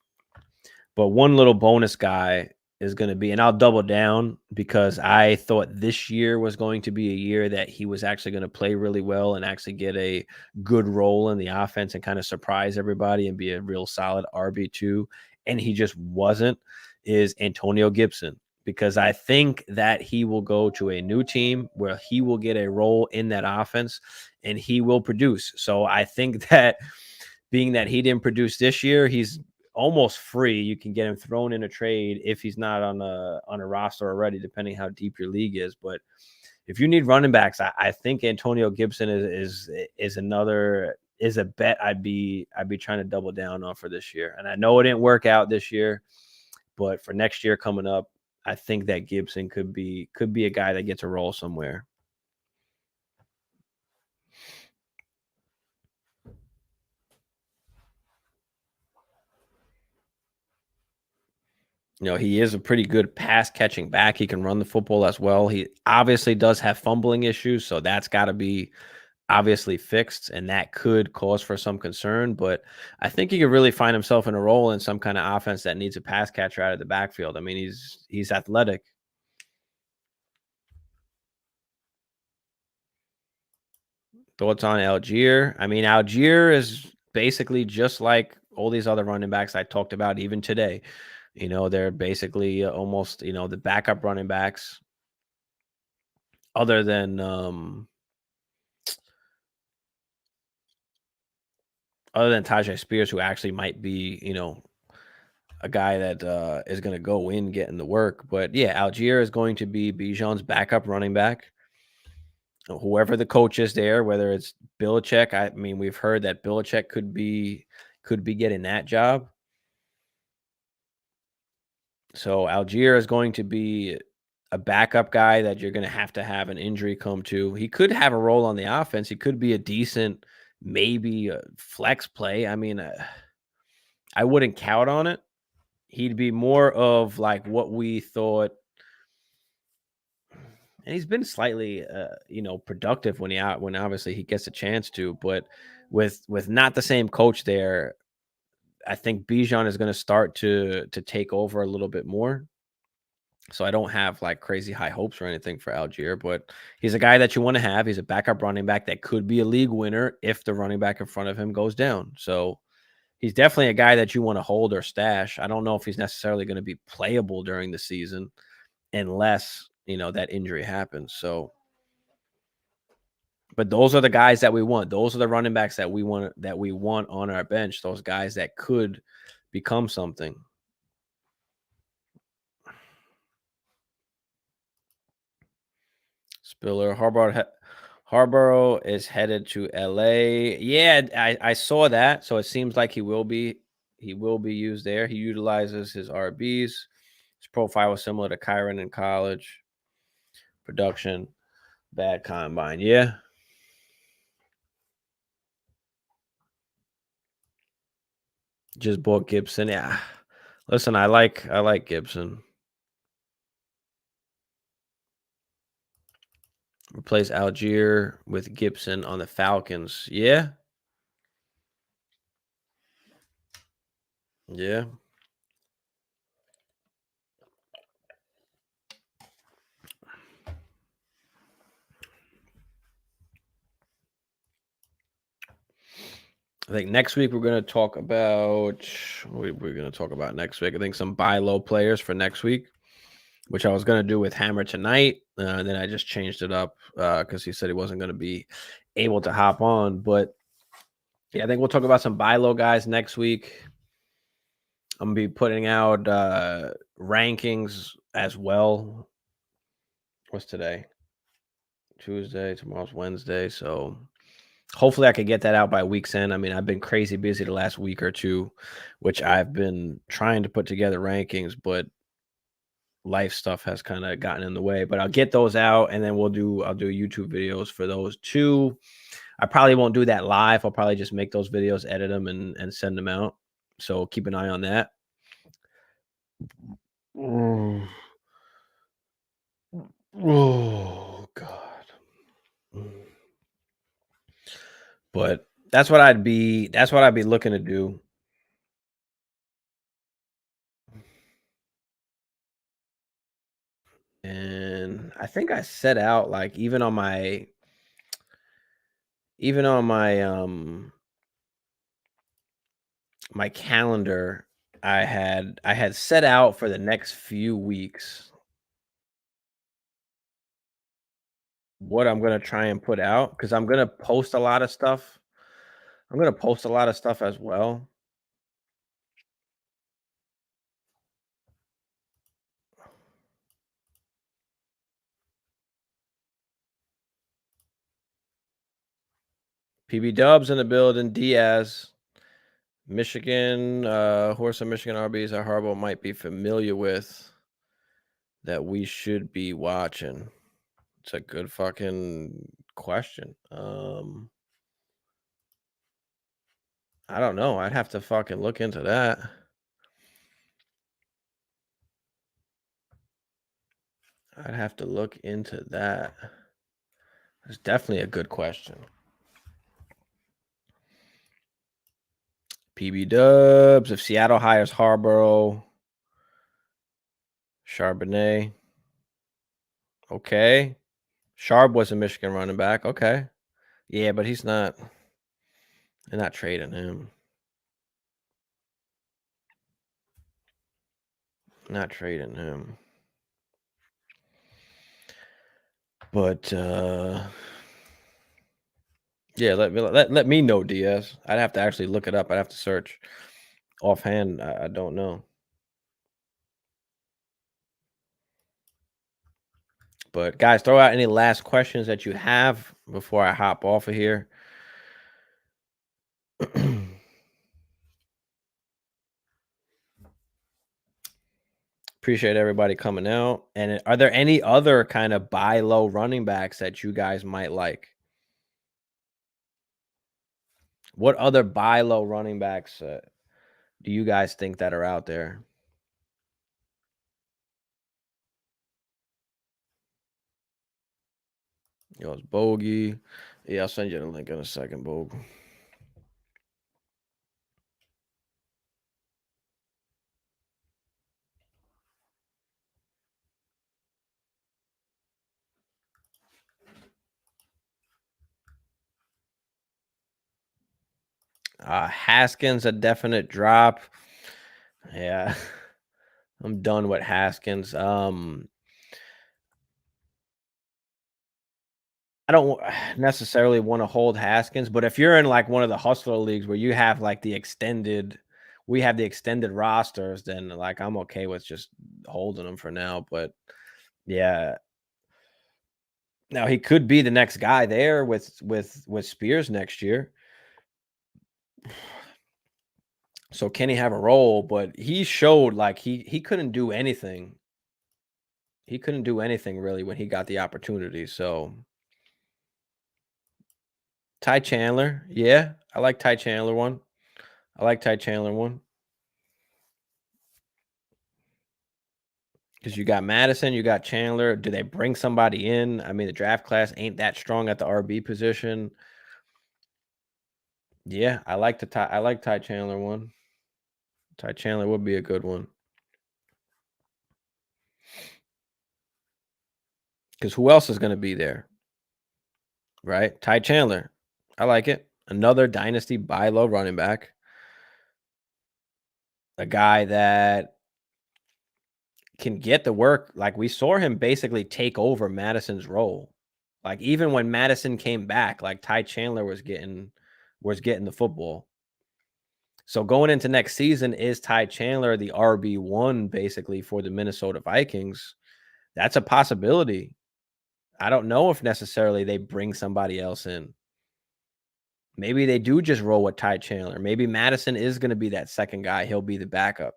But one little bonus guy is going to be, and I'll double down because I thought this year was going to be a year that he was actually going to play really well and actually get a good role in the offense and kind of surprise everybody and be a real solid RB2. And he just wasn't, is Antonio Gibson. Because I think that he will go to a new team where he will get a role in that offense and he will produce. So I think that being that he didn't produce this year, he's almost free. You can get him thrown in a trade if he's not on a roster already, depending how deep your league is. But if you need running backs, I think Antonio Gibson is a bet I'd be trying to double down on for this year. And I know it didn't work out this year, but for next year coming up, I think that Gibson could be a guy that gets a role somewhere. He is a pretty good pass catching back. He can run the football as well. He obviously does have fumbling issues, so that's got to be obviously fixed, and that could cause for some concern. But I think he could really find himself in a role in some kind of offense that needs a pass catcher out of the backfield. I mean, he's athletic. Thoughts on Algier? I mean, Algier is basically just like all these other running backs I talked about even today. They're basically almost, the backup running backs other than Tajay Spears, who actually might be, a guy that is going to go in getting the work. But yeah, Algier is going to be Bijan's backup running back. Whoever the coach is there, whether it's Belichick, I mean, we've heard that Belichick could be getting that job. So Algier is going to be a backup guy that you're going to have an injury come to. He could have a role on the offense. He could be a decent, maybe a flex play. I mean, I wouldn't count on it. He'd be more of like what we thought. And he's been slightly, productive when obviously he gets a chance to. But with not the same coach there, I think Bijan is going to start to take over a little bit more. So I don't have like crazy high hopes or anything for Algier, but he's a guy that you want to have. He's a backup running back that could be a league winner if the running back in front of him goes down. So he's definitely a guy that you want to hold or stash. I don't know if he's necessarily going to be playable during the season unless, that injury happens. So, but those are the guys that we want. Those are the running backs that we want on our bench. Those guys that could become something. Spiller, Harborough is headed to LA. Yeah, I saw that. So it seems like he will be used there. He utilizes his RBs. His profile was similar to Kyron in college. Production, bad combine. Yeah. Just bought Gibson. Yeah. Listen, I like Gibson. Replace Algier with Gibson on the Falcons. Yeah. Yeah. I think next week we're going to talk about next week. I think some buy low players for next week, which I was going to do with Hammer tonight. And then I just changed it up because he said he wasn't going to be able to hop on. But yeah, I think we'll talk about some buy low guys next week. I'm going to be putting out rankings as well. What's today? Tuesday. Tomorrow's Wednesday. So hopefully I could get that out by week's end. I mean, I've been crazy busy the last week or two, which I've been trying to put together rankings, but life stuff has kind of gotten in the way. But I'll get those out, and then I'll do YouTube videos for those two. I probably won't do that live. I'll probably just make those videos, edit them, and send them out. So keep an eye on that. Oh God. But that's what I'd be looking to do. And I think I set out like even on my my calendar, I had set out for the next few weeks what I'm going to try and put out, because I'm going to post a lot of stuff. I'm going to post a lot of stuff as well. PB Dubs in the building. Diaz, Michigan, horse and Michigan RBs that Harbaugh might be familiar with that we should be watching. It's a good fucking question. I don't know. I'd have to fucking look into that. I'd have to look into that. It's definitely a good question. PB Dubs. If Seattle hires Harborough, Charbonnet. Okay. Sharp was a Michigan running back. Okay. Yeah, but he's not. They're not trading him. Not trading him. But yeah, let me know, Diaz. I'd have to actually look it up. I'd have to search. Offhand, I don't know. But guys, throw out any last questions that you have before I hop off of here. Appreciate everybody coming out. And are there any other kind of buy low running backs that you guys might like? What other buy low running backs do you guys think that are out there? Yo, it's Bogey. Yeah, I'll send you the link in a second, Bog. Haskins, a definite drop. Yeah. I'm done with Haskins. I don't necessarily want to hold Haskins, but if you're in like one of the hustler leagues where you have like we have the extended rosters, then like I'm okay with just holding them for now. But yeah, now he could be the next guy there with Spears next year. So can he have a role? But he showed like he couldn't do anything. He couldn't do anything really when he got the opportunity. So Ty Chandler, yeah, I like Ty Chandler one. I like Ty Chandler one. Because you got Madison, you got Chandler. Do they bring somebody in? I mean, the draft class ain't that strong at the RB position. Yeah, I like Ty Chandler one. Ty Chandler would be a good one. Because who else is going to be there? Right? Ty Chandler. I like it. Another dynasty buy low running back. A guy that can get the work. Like we saw him basically take over Madison's role. Like even when Madison came back, like Ty Chandler was getting the football. So going into next season, is Ty Chandler the RB1 basically for the Minnesota Vikings? That's a possibility. I don't know if necessarily they bring somebody else in. Maybe they do just roll with Ty Chandler. Maybe Madison is going to be that second guy. He'll be the backup.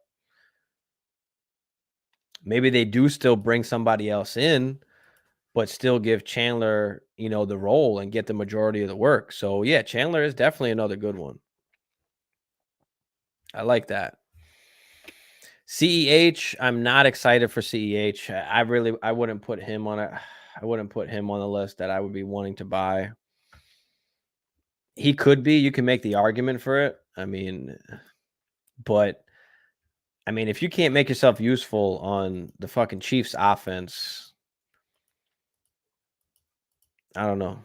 Maybe they do still bring somebody else in, but still give Chandler, the role and get the majority of the work. So yeah, Chandler is definitely another good one. I like that. CEH, I'm not excited for CEH. I wouldn't put him on the list that I would be wanting to buy. He could be. You can make the argument for it. But if you can't make yourself useful on the fucking Chiefs offense, I don't know.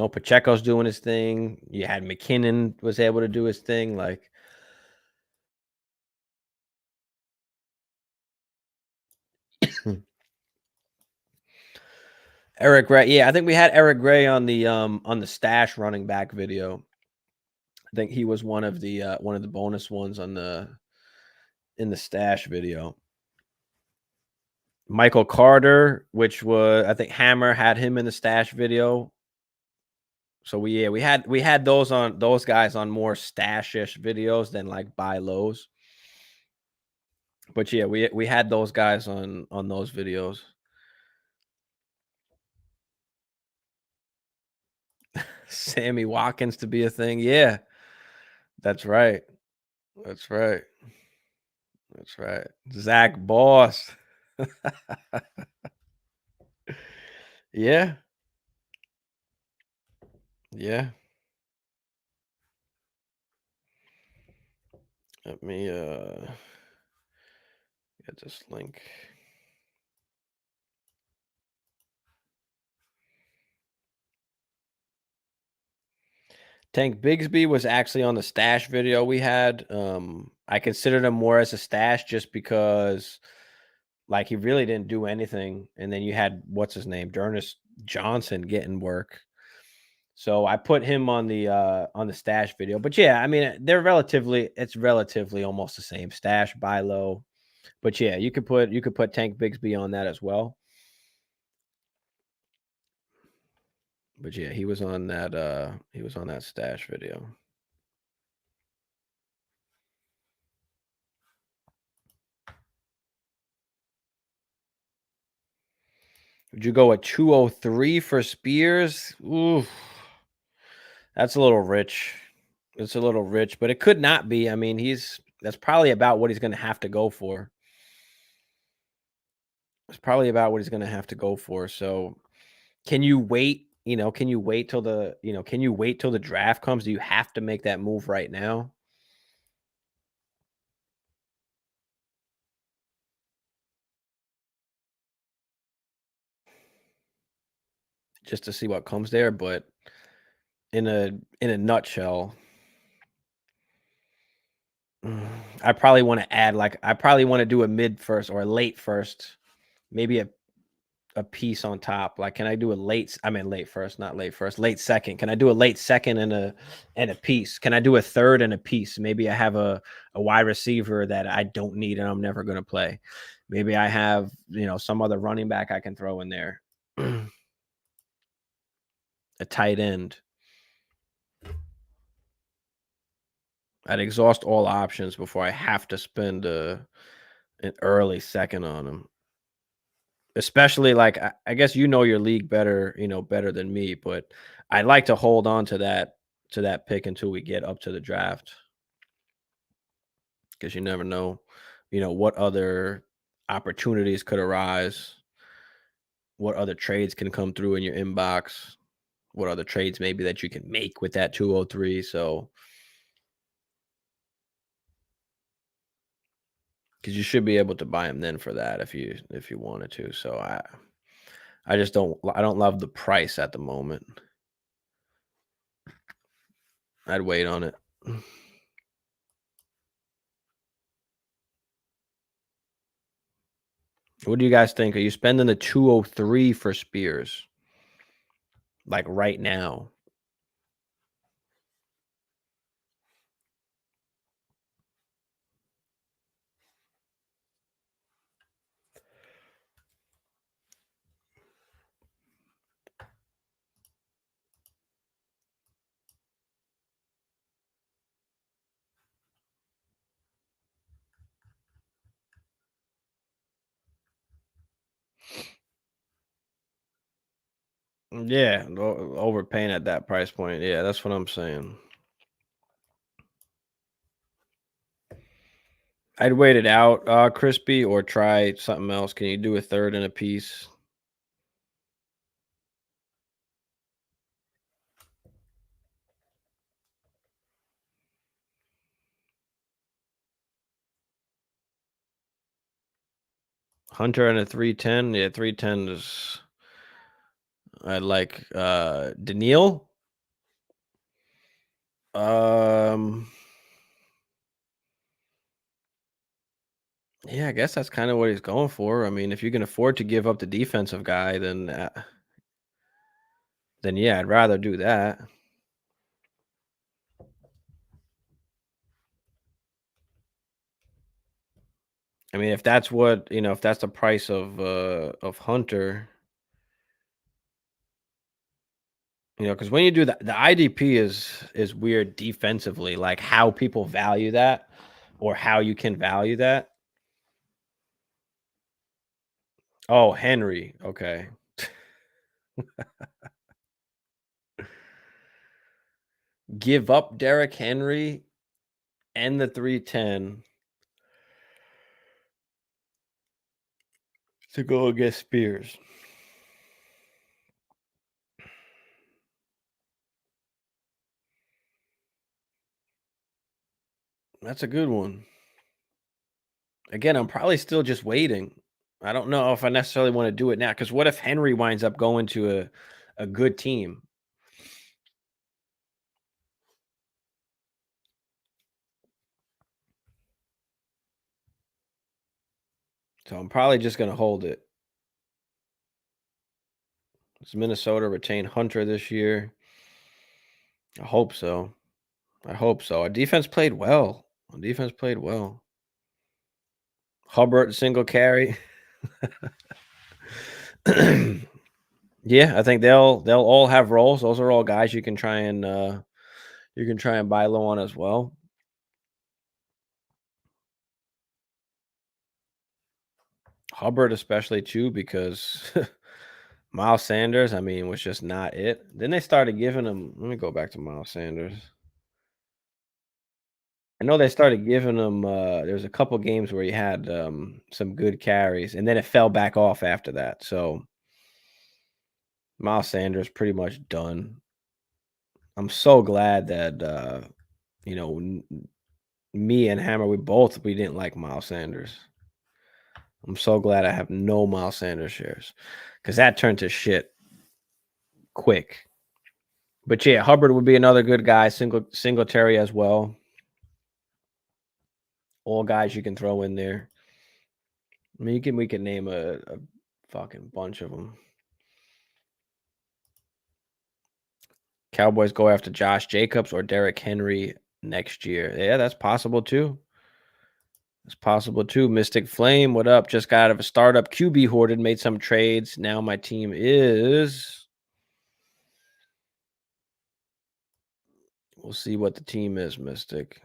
Pacheco's doing his thing. You had McKinnon was able to do his thing. Like, Eric Gray. Yeah, I think we had Eric Gray on the stash running back video. I think he was one of the bonus ones in the stash video. Michael Carter, which was I think Hammer had him in the stash video. So we had those guys on more stash-ish videos than like buy lows. But yeah, we had those guys on those videos. Sammy Watkins to be a thing. Yeah. That's right. That's right. That's right. Zach Boss. Yeah. Yeah. Let me get this link. Tank Bigsby was actually on the stash video we had. I considered him more as a stash just because like he really didn't do anything. And then you had what's his name, Jonas Johnson getting work. So I put him on the stash video. But yeah, I mean it's relatively almost the same. Stash, buy low. But yeah, you could put Tank Bigsby on that as well. But yeah, he was on that stash video. Would you go at 203 for Spears? Ooh, that's a little rich. It's a little rich, but it could not be. I mean, that's probably about what he's going to have to go for. It's probably about what he's going to have to go for. So, can you wait? Can you wait till the draft comes? Do you have to make that move right now? Just to see what comes there, but in a nutshell, I probably want to add I probably want to do a mid first or a late first, maybe a piece on top. Like, can I do late first, not late first, late second? Can I do a late second and a piece? Can I do a third and a piece? Maybe I have a wide receiver that I don't need and I'm never going to play. Maybe I have, some other running back I can throw in there. A tight end. I'd exhaust all options before I have to spend an early second on them. Especially I guess your league better, better than me, but I'd like to hold on to that pick until we get up to the draft. Because you never know, what other opportunities could arise, what other trades can come through in your inbox, what other trades maybe that you can make with that 203. So because you should be able to buy him then for that if you wanted to. So I don't love the price at the moment. I'd wait on it. What do you guys think? Are you spending the 203 for Spears? Like right now? Yeah, overpaying at that price point. Yeah, that's what I'm saying. I'd wait it out, Crispy, or try something else. Can you do a third and a piece? Hunter and a 310. Yeah, 310 is. I like Daniil. Yeah, I guess that's kind of what he's going for. I mean, if you can afford to give up the defensive guy, then yeah, I'd rather do that. I mean, if that's what if that's the price of Hunter, because when you do that, the IDP is weird defensively, like how people value that or how you can value that. Oh, Henry. Okay. Give up Derrick Henry and the 310. to go against Spears. That's a good one. Again, I'm probably still just waiting. I don't know if I necessarily want to do it now, because what if Henry winds up going to a good team? So I'm probably just going to hold it. Does Minnesota retain Hunter this year? I hope so. I hope so. Our defense played well. Hubbard single carry. Yeah, I think they'll all have roles. Those are all guys you can try and buy low on as well. Hubbard especially too, because Miles Sanders, I mean, was just not it. Then they started giving him. Let me go back to Miles Sanders. I know they started giving him. There's a couple games where he had some good carries, and then it fell back off after that. So Miles Sanders pretty much done. I'm so glad that me and Hammer, we didn't like Miles Sanders. I'm so glad I have no Miles Sanders shares, because that turned to shit quick. But yeah, Hubbard would be another good guy. Singletary as well. All guys you can throw in there. I mean, we can name a fucking bunch of them. Cowboys go after Josh Jacobs or Derrick Henry next year. Yeah, that's possible too. It's possible too. Mystic Flame, what up? Just got out of a startup. QB hoarded, made some trades. Now my team is. We'll see what the team is, Mystic.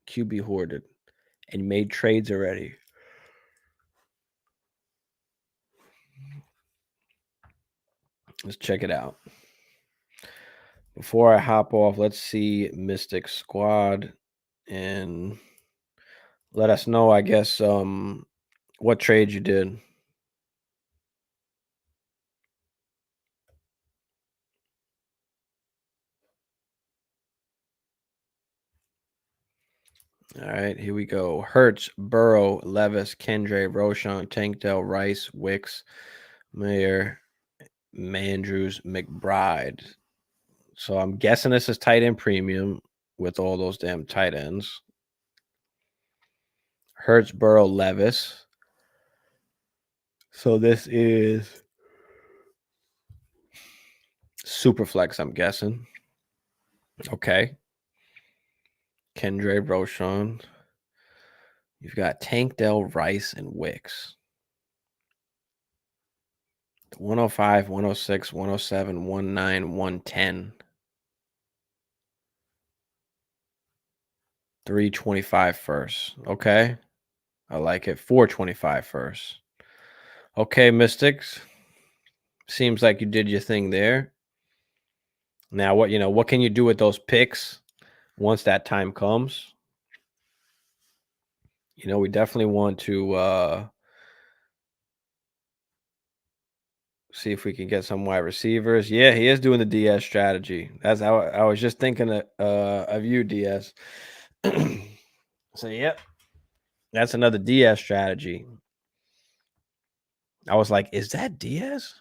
QB hoarded and made trades already. Let's check it out. Before I hop off, let's see Mystic Squad and let us know, I guess, what trade you did. All right, here we go. Hurts, Burrow, Levis, Kendre, Roshan, Tankdale, Rice, Wicks, Mayer, Mandrews, McBride. So I'm guessing this is tight end premium with all those damn tight ends. Hurts, Burrow, Levis. So this is super flex, I'm guessing. Okay. Kendre, Roshan. You've got Tankdale, Rice, and Wicks. 105, 106, 107, 19, 110. 325 first. Okay. I like it. 425 first. Okay, Mystics. Seems like you did your thing there. Now, what can you do with those picks once that time comes? We definitely want to see if we can get some wide receivers. Yeah, he is doing the DS strategy. That's how I was just thinking of you, DS. So, yep. That's another DS strategy. I was like, is that DS?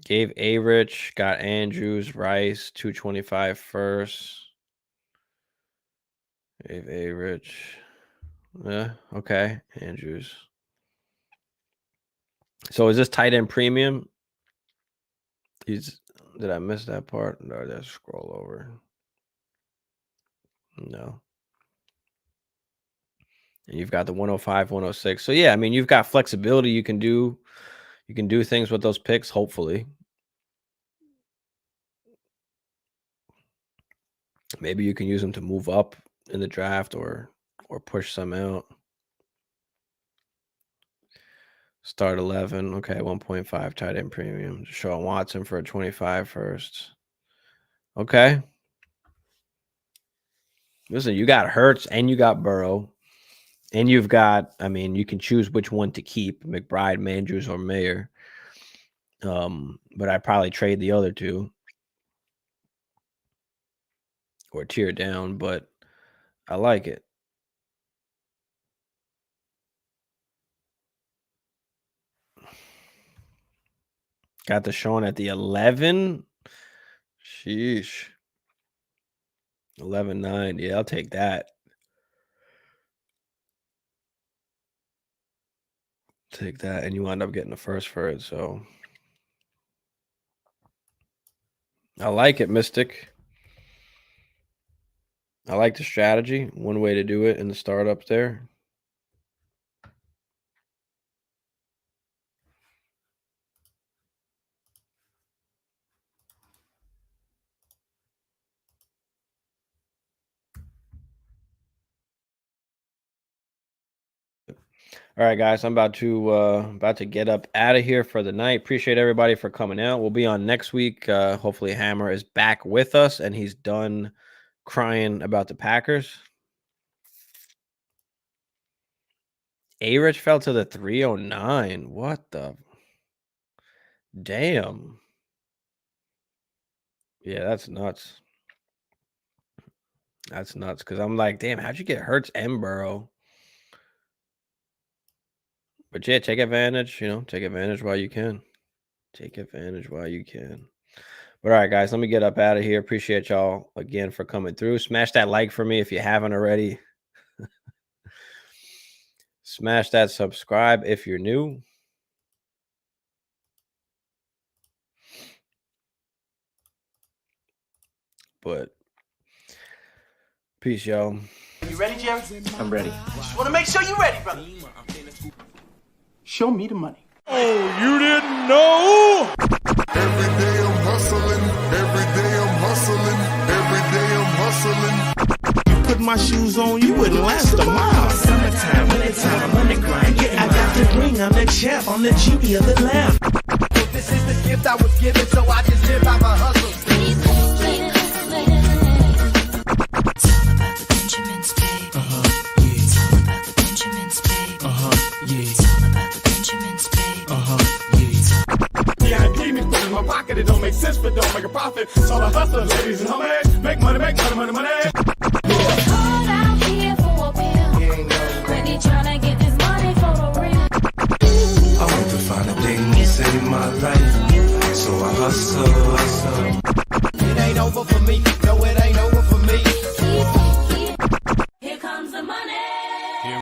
Gave A-Rich, got Andrews, Rice, 225 first. Gave A-Rich. Yeah, okay. Andrews. So is this tight end premium? Did I miss that part? No, let's scroll over. No. And you've got the 105, 106. So yeah, I mean, you've got flexibility. You can do things with those picks, hopefully. Maybe you can use them to move up in the draft or push some out. Start 11. Okay, 1.5 tight end premium. Deshaun Watson for a 25 first. Okay. Listen, you got Hurts and you got Burrow. And you've got, I mean, you can choose which one to keep, McBride, Mandrews, or Mayer. But I'd probably trade the other two or tear down, but I like it. Got the Sean at the 11. Sheesh. 11-9. Yeah, I'll take that. Take that, and you wind up getting the first for it. So I like it, Mystic. I like the strategy. One way to do it in the startup there. All right, guys, I'm about to get up out of here for the night. Appreciate everybody for coming out. We'll be on next week. Hopefully Hammer is back with us and he's done crying about the Packers. A-Rich fell to the 309. What the damn? Yeah, that's nuts. That's nuts because I'm like, damn, how'd you get Hurts and Burrow? But yeah, take advantage, take advantage while you can. Take advantage while you can. But all right, guys, let me get up out of here. Appreciate y'all again for coming through. Smash that like for me if you haven't already. Smash that subscribe if you're new. But peace, y'all. You ready, Jerry? I'm ready. Just want to make sure you're ready, brother. Show me the money. Oh, you didn't know? Every day I'm hustling, every day I'm hustling, every day I'm hustling. You put my shoes on, you wouldn't last a mile. Summertime, wintertime, I'm on the grind. Yeah, I got the ring, I'm the champ, I'm the genie of the lamp. This is the gift I was given, so I just live by my hustle. It's all about the Benjamins, baby. Yeah. It's all about the Benjamins, baby. Yeah. It's all about the Benjamins, baby. Yeah, I keep me put in my pocket. It don't make sense, but don't make a profit. So the hustlers, ladies and homies, make money, money. It's hard out here for a pill. Really tryna get this money for the real. I want to find a thing to save my life, so I hustle.